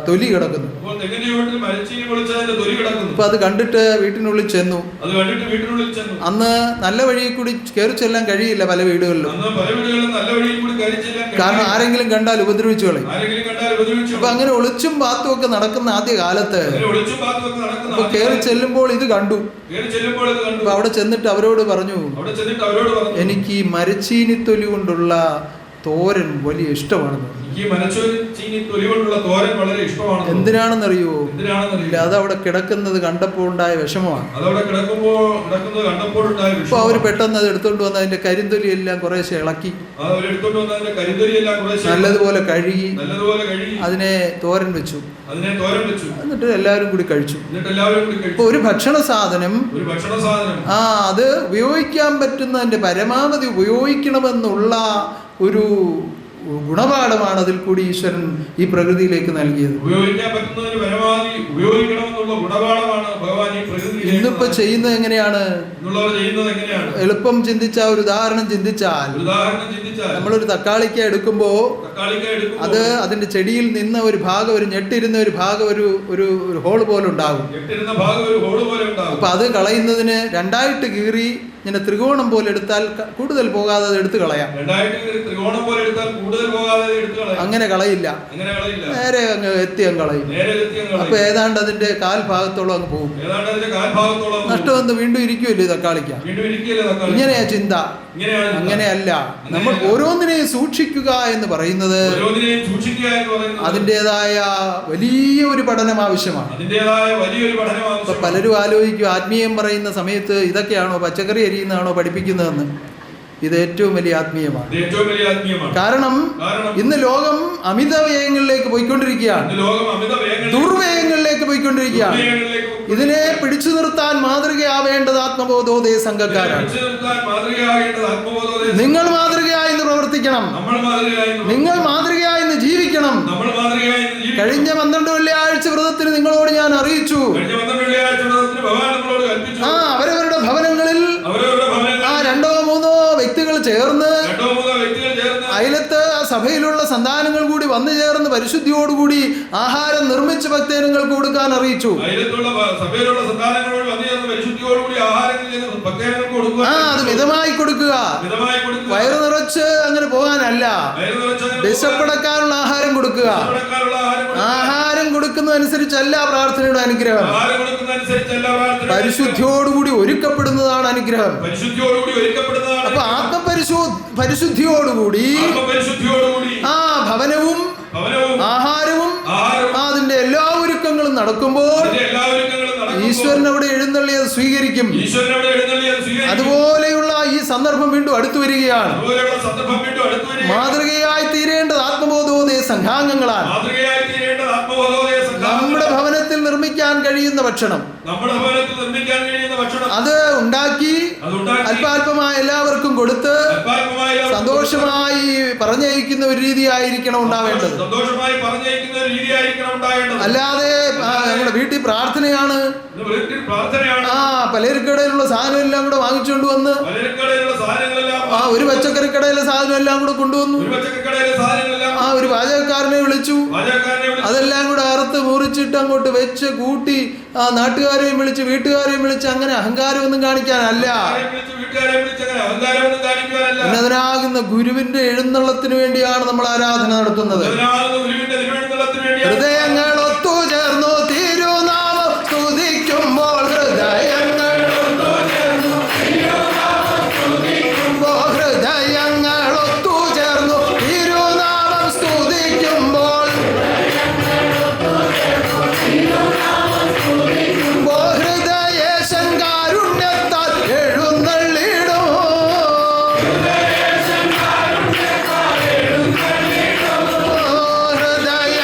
തൊലി കിടക്കുന്നു. അപ്പോൾ തെങ്ങിന്റെ ചുവട്ടിൽ മരച്ചീനി പൊളിച്ചതിന്റെ തൊലി കിടക്കുന്നു. അപ്പൊ അത് കണ്ടിട്ട് വീട്ടിനുള്ളിൽ ചെന്നു. അത് കണ്ടിട്ട് വീട്ടിനുള്ളിൽ ചെന്നു. അന്ന് നല്ല വഴിയിൽ കൂടി കയറി ചെല്ലാൻ കഴിയില്ല പല വീടുകളിലും. അന്ന് പല വീടുകളിലും നല്ല വഴിയിൽ കൂടി കയറി ചെല്ലാൻ കാരണം ആരെങ്കിലും കണ്ടാൽ ഉപദ്രവിച്ചു കളയും. ആരെങ്കിലും കണ്ടാൽ ഉപദ്രവിച്ചു. അപ്പൊ അങ്ങനെ ഒളിച്ചും പാത്തും ഒക്കെ നടക്കുന്ന ആദ്യ കാലത്ത് ഒളിച്ചും പാത്തും ഒക്കെ നടക്കുന്ന അപ്പൊ കയറി ചെല്ലുമ്പോൾ ഇത് കണ്ടു. കയറി ചെല്ലുമ്പോൾ ഇത് കണ്ടു. അപ്പൊ അവിടെ ചെന്നിട്ട് അവരോട് പറഞ്ഞു, അവിടെ ചെന്നിട്ട് അവരോട് പറഞ്ഞു, എനിക്ക് ഈ മരച്ചീനി തൊലി കൊണ്ടുള്ള തോരൻ വലിയ ഇഷ്ടമാണെന്ന്. ഈ മരച്ചീനി തൊലി കൊണ്ടുള്ള തോരൻ വളരെ ഇഷ്ടമാണ്. എന്തിനാണെന്നറിയോ? എന്തിനാണെന്നറിയോ? അത് അവിടെ കിടക്കുന്നത് കണ്ടപ്പോൾ ഉണ്ടായ വിഷമമാണ്. അതവിടെ കിടക്കുന്നത് കണ്ടപ്പോൾ ഉണ്ടായ അപ്പൊ അവര് പെട്ടെന്ന് അത് എടുത്തോണ്ട് വന്ന് അതിന്റെ കരിന്തൊലി എല്ലാം കുറേശ്ശെ ഇളക്കി നല്ലതുപോലെ കഴുകി അതിനെ തോരൻ വെച്ചു. എന്നിട്ട് എല്ലാവരും കൂടി കഴിച്ചു. അപ്പൊ ഒരു ഭക്ഷണ സാധനം അത് ഉപയോഗിക്കാൻ പറ്റുന്നതിന്റെ പരമാവധി ഉപയോഗിക്കണമെന്നുള്ള ഒരു ഗുണപാഠമാണ് അതിൽ കൂടി ഈശ്വരൻ ഈ പ്രകൃതിയിലേക്ക് നൽകിയത്. ഇന്നിപ്പോ ചെയ്യുന്നത് എങ്ങനെയാണ്? എളുപ്പം ചിന്തിച്ച ഒരു ഉദാഹരണം ചിന്തിച്ചാൽ നമ്മളൊരു തക്കാളിക്ക എടുക്കുമ്പോ അത് അതിന്റെ ചെടിയിൽ നിന്ന് ഒരു ഭാഗം, ഒരു ഞെട്ടിരുന്ന ഒരു ഭാഗം ഒരു ഹോൾ പോലെ ഉണ്ടാകും. അപ്പൊ അത് കളയുന്നതിന് രണ്ടായിട്ട് കീറി ഇങ്ങനെ ത്രികോണം പോലെ എടുത്താൽ കൂടുതൽ പോകാതെ അത് എടുത്തു കളയാം. അങ്ങനെ കളയില്ല, നേരെ അങ്ങ് എത്തി അങ്ങ് കളയും. അപ്പൊ ഏതാണ്ട് അതിന്റെ കാൽഭാഗത്തോളം അങ്ങ് പോകും. നഷ്ടമെന്ന് വീണ്ടും ഇരിക്കുമല്ലേ തക്കാളിക്ക. ഇങ്ങനെയാ ചിന്ത. അങ്ങനെയല്ല, നമ്മൾ ഓരോന്നിനെയും സൂക്ഷിക്കുക എന്ന് പറയുന്നത് അതിൻ്റെതായ വലിയ ഒരു പഠനം ആവശ്യമാണ്. ഇപ്പൊ പലരും ആലോചിക്കും, ആത്മീയം പറയുന്ന സമയത്ത് ഇതൊക്കെയാണോ, പച്ചക്കറി അരിയുന്നതാണോ പഠിപ്പിക്കുന്നതെന്ന്. ഇത് ഏറ്റവും വലിയ ആത്മീയമാണ്. കാരണം ഇന്ന് ലോകം അമിത വ്യയങ്ങളിലേക്ക് പോയിക്കൊണ്ടിരിക്കുകയാണ്, ദുർവ്യയങ്ങളിലേക്ക് പോയിക്കൊണ്ടിരിക്കുകയാണ്. ഇതിനെ പിടിച്ചു നിർത്താൻ മാതൃകയാവേണ്ടത് ആത്മബോധോദയ സംഘക്കാരാണ്. നിങ്ങൾ മാതൃകയായി പ്രവർത്തിക്കണം, നിങ്ങൾ മാതൃകയായി ജീവിക്കണം. കഴിഞ്ഞ 12 വെള്ളിയാഴ്ച വ്രതത്തിന് നിങ്ങളോട് ഞാൻ അറിയിച്ചു, അവരവരുടെ ഭവനങ്ങളിൽ 2-3 വ്യക്തികൾ ചേർന്ന് അയലത്ത് സഭയിലുള്ള സന്താനങ്ങൾ കൂടി വന്നു ചേർന്ന് പരിശുദ്ധിയോടുകൂടി ആഹാരം നിർമ്മിച്ച് ഭക്തജനങ്ങൾക്ക് കൊടുക്കാൻ അറിയിച്ചു. അത് മിതമായി കൊടുക്കുക, വയറു നിറച്ച് അങ്ങനെ പോകാനല്ല, വിശപ്പടക്കാനുള്ള ആഹാരം കൊടുക്കുക. ആഹാരം കൊടുക്കുന്നതനുസരിച്ചല്ല പ്രാർത്ഥനയുടെ അനുഗ്രഹം, പരിശുദ്ധിയോടുകൂടി ഒരുക്കപ്പെടുന്നതാണ് അനുഗ്രഹം. അപ്പൊ പരിശുദ്ധിയോടുകൂടി ഭവനവും ആഹാരവും അതിന്റെ എല്ലാ ഒരുക്കങ്ങളും നടക്കുമ്പോൾ ഈശ്വരൻ അവിടെ എഴുന്നള്ളിയത് സ്വീകരിക്കും. അതുപോലെയുള്ള ഈ സന്ദർഭം വീണ്ടും അടുത്തു വരികയാണ്. മാതൃകയായി തീരേണ്ടത് ആത്മബോധോദയ സംഘാംഗങ്ങളാണ്. നമ്മുടെ ഭവനത്തിൽ നിർമ്മിക്കാൻ കഴിയുന്ന ഭക്ഷണം, നമ്മുടെ ഭവനത്തിൽ നിർമ്മിക്കാൻ കഴിയുന്ന ഭക്ഷണം അത് ഉണ്ടാക്കി അല്പാൽപമായി എല്ലാവർക്കും കൊടുത്ത് സന്തോഷമായി പറഞ്ഞയക്കുന്ന ഒരു രീതിയായിരിക്കണം ഉണ്ടാവേണ്ടത്. സന്തോഷമായി പറഞ്ഞയക്കുന്ന ഒരു രീതിയായിരിക്കണം ഉണ്ടാവേണ്ടത്. അല്ലാതെ ഞങ്ങളുടെ വീട്ടിൽ പ്രാർത്ഥനയാണ്, പലചരക്കടയിലുള്ള സാധനം എല്ലാം കൂടെ വാങ്ങിച്ചുകൊണ്ട് വന്ന് ഒരു പച്ചക്കറിക്കടയിലെ സാധനം എല്ലാം കൂടെ കൊണ്ടുവന്നു, ഒരു പാചകക്കാരനെ വിളിച്ചു, അതെല്ലാം കൂടെ അറുത്ത് മുറിച്ചിട്ട് അങ്ങോട്ട് വെച്ച് കൂട്ടി നാട്ടുകാരെയും വിളിച്ച് വീട്ടുകാരെയും വിളിച്ച് അങ്ങനെ അഹങ്കാരമൊന്നും കാണിക്കാനല്ല. ഉന്നതനാകുന്ന ഗുരുവിന്റെ എഴുന്നള്ളത്തിന് വേണ്ടിയാണ് നമ്മൾ ആരാധന നടത്തുന്നത്. ഹൃദയങ്ങൾ ഒത്തുചേർന്നു തിരുനാമം സ്തുതിക്കുമ്പോൾ, ഹൃദയങ്ങൾ ഒത്തുചേർന്നു തിരുനാമം സ്തുതിക്കുമ്പോൾ, ഹൃദയേശൻ കാരുണ്യത്താൽ എഴുന്നള്ളിടും, ഹൃദയ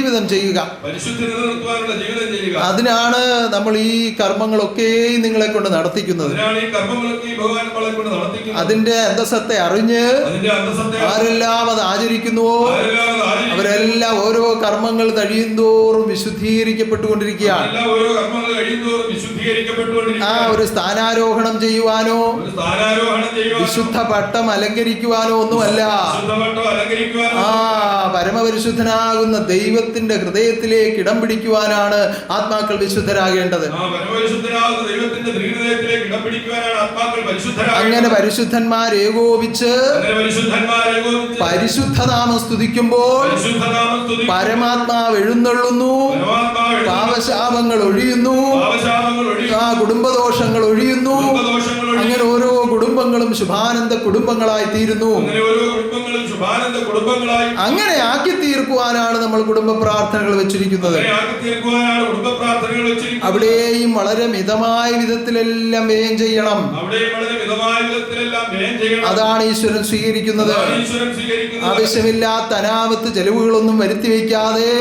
ജീവിതം ചെയ്യുക. പരിശുദ്ധി നിലനിർത്തുവാനുള്ള ജീവിതം ചെയ്യുക. അതിനാണ് നമ്മൾ ഈ കർമ്മങ്ങളൊക്കെയും നിങ്ങളെ കൊണ്ട് നടത്തിക്കുന്നത്. അതിന്റെ അന്തസ്സത്തെ അറിഞ്ഞ് ആരെല്ലാം അത് ആചരിക്കുന്നുവോ അവരെല്ലാം ഓരോ കർമ്മങ്ങൾ കഴിയുന്തോറും വിശുദ്ധീകരിക്കപ്പെട്ടുകൊണ്ടിരിക്കുകയാണ്. ആ ഒരു സ്ഥാനാരോഹണം ചെയ്യുവാനോ വിശുദ്ധ പട്ടം അലങ്കരിക്കുവാനോ ഒന്നുമല്ല. ആ പരമപരിശുദ്ധനാകുന്ന ദൈവത്തിന്റെ ഹൃദയത്തിലേക്ക് ഇടം പിടിക്കുവാനാണ് ആത്മാക്കൾ വിശുദ്ധരാകേണ്ടത്. അങ്ങനെ പരിശുദ്ധന്മാർ ഏകോപിച്ച് പരിശുദ്ധനാമം സ്തുതിക്കുമ്പോൾ പരമാത്മാവ് എഴുന്നള്ളുന്നു, പാപശാപങ്ങൾ ഒഴിയുന്നു, ആ കുടുംബദോഷങ്ങൾ ഒഴിയുന്നു. അങ്ങനെ ഓരോ കുടുംബങ്ങളും ശുഭാനന്ദ കുടുംബങ്ങളായി തീരുന്നു. അങ്ങനെ ആക്കി തീർക്കുവാനാണ് നമ്മൾ കുടുംബ പ്രാർത്ഥനകൾ വെച്ചിരിക്കുന്നത്. അവിടെയും വളരെ മിതമായ വിധത്തിലെല്ലാം വ്യയം ചെയ്യണം. അതാണ് ഈശ്വരൻ സ്വീകരിക്കുന്നത്. ആവശ്യമില്ലാത്ത അനാവത്ത് ചെലവുകളൊന്നും വരുത്തി വയ്ക്കാതെ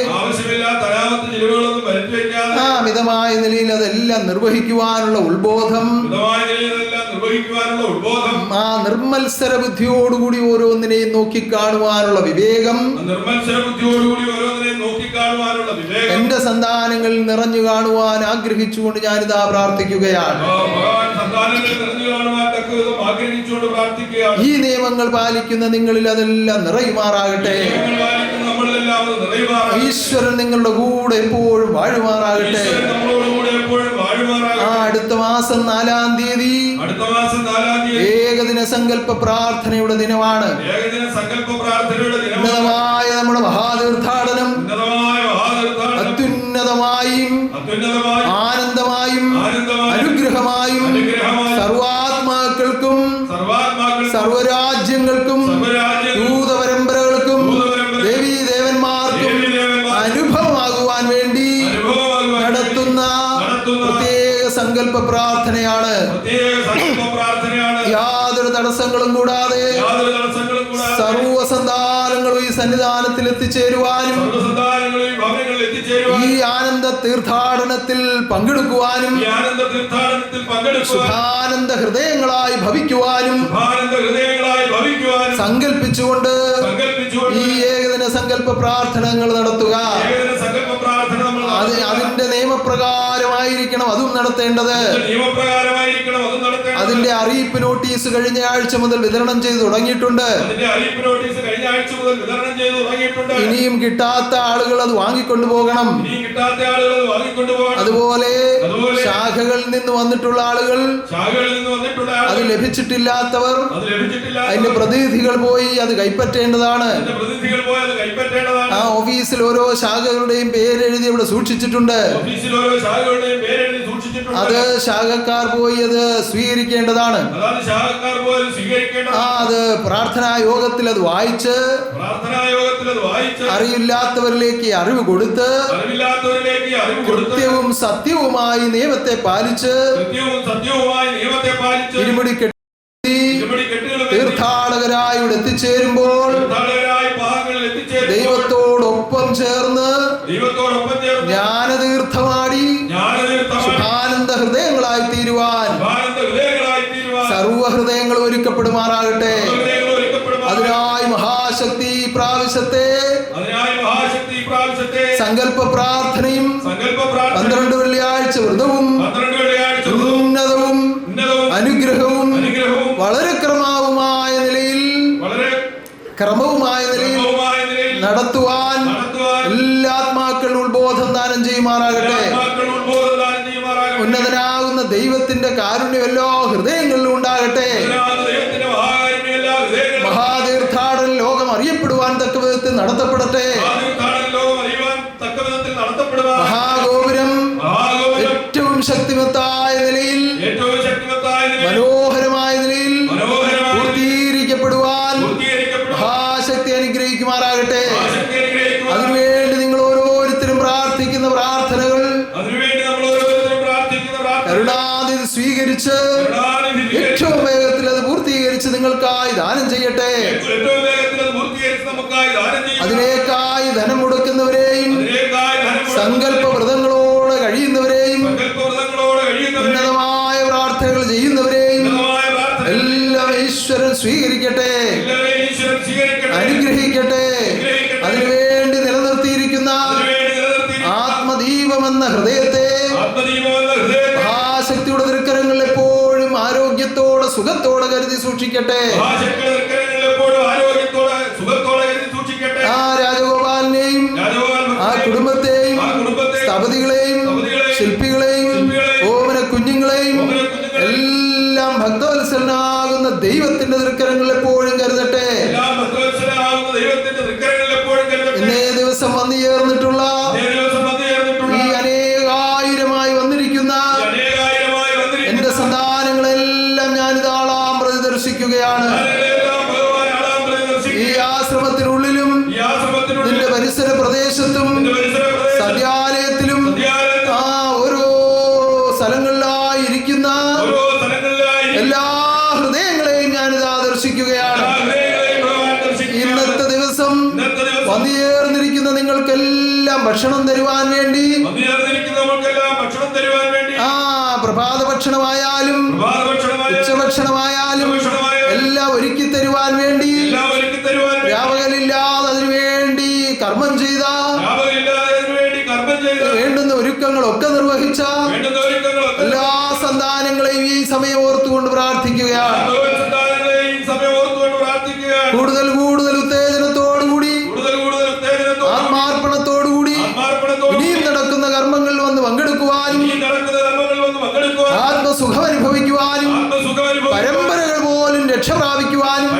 ആ മിതമായ നിലയിൽ അതെല്ലാം നിർവഹിക്കുവാനുള്ള ഉത്ബോധം, ആ നിർമ്മത്സര ബുദ്ധിയോടുകൂടി ഓരോന്നിനെയും നോക്കിക്കാണുവാനുള്ള വിവേകം എന്റെ സന്താനങ്ങളിൽ നിറഞ്ഞു കാണുവാൻ ആഗ്രഹിച്ചുകൊണ്ട് ഞാനിതാ പ്രാർത്ഥിക്കുകയാണ്. ഈ നിയമങ്ങൾ പാലിക്കുന്ന നിങ്ങളിൽ അതെല്ലാം നിറയുമാറാകട്ടെ. ഈശ്വരൻ നിങ്ങളുടെ കൂടെ എപ്പോഴും വാഴുമാറാകട്ടെ. അടുത്ത മാസം 4-ാം തീയതി ഏകദിന സങ്കല്പ പ്രാർത്ഥനയുടെ ദിനമാണ്. ഉന്നതമായ നമ്മുടെ മഹാതീർത്ഥാടനം അത്യുന്നതമായും ആനന്ദമായും അനുഗ്രഹമായും സർവാത്മാക്കൾക്കും സർവരാജ്യങ്ങൾക്കും ദൂതപരമ്പരകൾക്കും ദേവീദേവന്മാർക്കും അനുഭവമാകുവാൻ വേണ്ടി നടത്തുന്ന പ്രത്യേക സങ്കല്പ പ്രാർത്ഥനയാണ്. യാതൊരു തടസ്സങ്ങളും കൂടാതെ സർവസന്താനങ്ങളും ഈ സന്നിധാനത്തിൽ എത്തിച്ചേരുവാനും ഈ ആനന്ദ തീർത്ഥാടനത്തിൽ പങ്കെടുക്കുവാനും ശുഭാനന്ദ ഹൃദയങ്ങളായി ഭവിക്കുവാനും സങ്കല്പിച്ചുകൊണ്ട് ഈ ഏകദിന സങ്കല്പ പ്രാർത്ഥനകൾ നടത്തുക. അതിന്റെ നിയമപ്രകാരമായിരിക്കണം അതും നടത്തേണ്ടത്. അതിന്റെ അറിയിപ്പ് നോട്ടീസ് കഴിഞ്ഞ ആഴ്ച മുതൽ വിതരണം ചെയ്തു തുടങ്ങിയിട്ടുണ്ട്. ഇനിയും കിട്ടാത്ത ആളുകൾ അത് വാങ്ങിക്കൊണ്ടു പോകണം. അതുപോലെ ശാഖകളിൽ നിന്ന് വന്നിട്ടുള്ള ആളുകൾ അത് ലഭിച്ചിട്ടില്ലാത്തവർ അതിന്റെ പ്രതിനിധികൾ പോയി അത് കൈപ്പറ്റേണ്ടതാണ്. ആ ഓഫീസിൽ ഓരോ ശാഖകളുടെയും പേരെഴുതി ഇവിടെ സൂക്ഷിച്ചിട്ടുണ്ട്. അത് ശാഖക്കാർ പോയി അത് സ്വീകരിക്കേണ്ടതാണ്. അത് പ്രാർത്ഥനാ യോഗത്തിൽ അത് വായിച്ച് അറിയില്ലാത്തവരിലേക്ക് അറിവ് കൊടുത്ത് കൃത്യവും സത്യവുമായി നിയമത്തെ പാലിച്ച് ഇരുമുടി കെട്ടി തീർത്ഥാടകരായി ഇവിടെ എത്തിച്ചേരുമ്പോൾ ദൈവത്തോടൊപ്പം ചേർന്ന് ജ്ഞാനതീർത്ഥമാടി ശുഭാനന്ദ ഹൃദയങ്ങളായി തീരുവാൻ സർവഹൃദയങ്ങൾ ഒരുക്കപ്പെടുമാറാകട്ടെ. അതിനായി മഹാശക്തി പ്രാവശ്യത്തെ സങ്കല്പ പ്രാർത്ഥനയും 12 വെള്ളിയാഴ്ച വ്രതവും ഉന്നതവും അനുഗ്രഹവും വളരെ ക്രമവുമായ നിലയിൽ നടത്തുവാൻ എല്ലാ ആത്മാക്കളും ഉത്ബോധം ദാനം ചെയ്യുമാറാകട്ടെ. ഉന്നതനാകുന്ന ദൈവത്തിന്റെ കാരുണ്യം എല്ലാ ഹൃദയങ്ങളിലും ഉണ്ടാകട്ടെ. മഹാതീർത്ഥാടന ലോകം അറിയപ്പെടുവാൻ തക്ക വിധത്തിൽ നടത്തപ്പെടട്ടെ. മഹാഗോപുരം ഏറ്റവും ശക്തിമത്തായ നിലയിൽ മനോഹരമായ നിലയിൽ പൂർത്തീകരിക്കപ്പെടുവാൻ മഹാശക്തി അനുഗ്രഹിക്കുമാറാകട്ടെ. അതിനുവേണ്ടി നിങ്ങൾ ഓരോരുത്തരും പ്രാർത്ഥിക്കുന്ന പ്രാർത്ഥനകൾ കരുണാനിധി സ്വീകരിച്ച് ഏറ്റവും വേഗത്തിൽ അത് പൂർത്തീകരിച്ച് നിങ്ങൾക്കായി ദാനം ചെയ്യട്ടെ. അതിലേക്കായി ധനം മുടക്കുന്നവരെയും സങ്കല്പ വ്രതങ്ങളോട് കഴിയുന്നവരെയും ഉന്നതമായ പ്രാർത്ഥനകൾ ചെയ്യുന്നവരെയും എല്ലാം ഈശ്വരൻ സ്വീകരിക്കട്ടെ, അനുഗ്രഹിക്കട്ടെ. അതിനുവേണ്ടി നിലനിർത്തിയിരിക്കുന്ന ആത്മദീപമെന്ന ഹൃദയത്തെ മഹാശക്തിയുടെ തൃക്കരങ്ങളിൽ എപ്പോഴും ആരോഗ്യത്തോടെ സുഖത്തോടെ കരുതി സൂക്ഷിക്കട്ടെ. ആ രാജഗോപാലിനെയും ആ കുടുംബത്തെയും സ്ഥപതികളെയും ശില്പികളെയും ഓമന കുഞ്ഞുങ്ങളെയും എല്ലാം ഭക്തവത്സലനാകുന്ന ദൈവത്തിന്റെ തൃക്കരങ്ങളിൽ എപ്പോഴും കരുതട്ടെ. ഇന്നേ ദിവസം വന്നു ചേർന്നിട്ടുള്ള ഈ അനേകായിരമായി വന്നിരിക്കുന്ന എന്റെ സന്താനങ്ങളെല്ലാം ഞാനിതാളാം പ്രതി ദർശിക്കുകയാണ്. ഈ ആശ്രമത്തിനുള്ളിലും നിന്റെ പരിസര പ്രദേശത്തും സദ്യാലയത്തിലും ആ ഓരോ സ്ഥലങ്ങളിലായി ഇരിക്കുന്ന എല്ലാ ഹൃദയങ്ങളെയും ഞാനിതാ ദർശിക്കുകയാണ്. ഇന്നത്തെ ദിവസം വന്നുചേർന്നിരിക്കുന്ന നിങ്ങൾക്കെല്ലാം ഭക്ഷണം തരുവാൻ വേണ്ടി ആ പ്രഭാത ഭക്ഷണമായാലും ഉച്ചഭക്ഷണമായാലും എല്ലാം ഒരുക്കി തരുവാൻ വേണ്ടി രാവകലില്ലാതെ അതിനുവേണ്ടി കർമ്മം ചെയ്ത വേണ്ടുന്ന ഒരുക്കങ്ങളൊക്കെ നിർവഹിച്ച എല്ലാ സന്താനങ്ങളെയും ഈ സമയം ഓർത്തുകൊണ്ട് പ്രാർത്ഥിക്കുകയാണ്. കൂടുതൽ കൂടുതൽ ഉത്തേജനത്തോടുകൂടി ആത്മാർപ്പണത്തോടുകൂടി ഇനിയും നടക്കുന്ന കർമ്മങ്ങളിൽ വന്ന് പങ്കെടുക്കുവാനും ആത്മസുഖം അനുഭവിക്കുവാനും പരമ്പരകൾ പോലും രക്ഷ പ്രാപിക്കുവാനും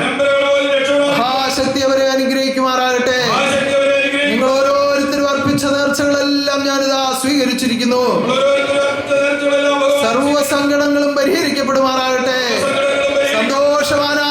മഹാശക്തി അവരെ അനുഗ്രഹിക്കുമാറാകട്ടെ. നിങ്ങൾ ഓരോരുത്തരും അർപ്പിച്ച നേർച്ചകളെല്ലാം ഞാനിതാ സ്വീകരിച്ചിരിക്കുന്നു. സർവ്വ സങ്കടങ്ങളും പരിഹരിക്കപ്പെടുമാറാകട്ടെ. സന്തോഷവാനാ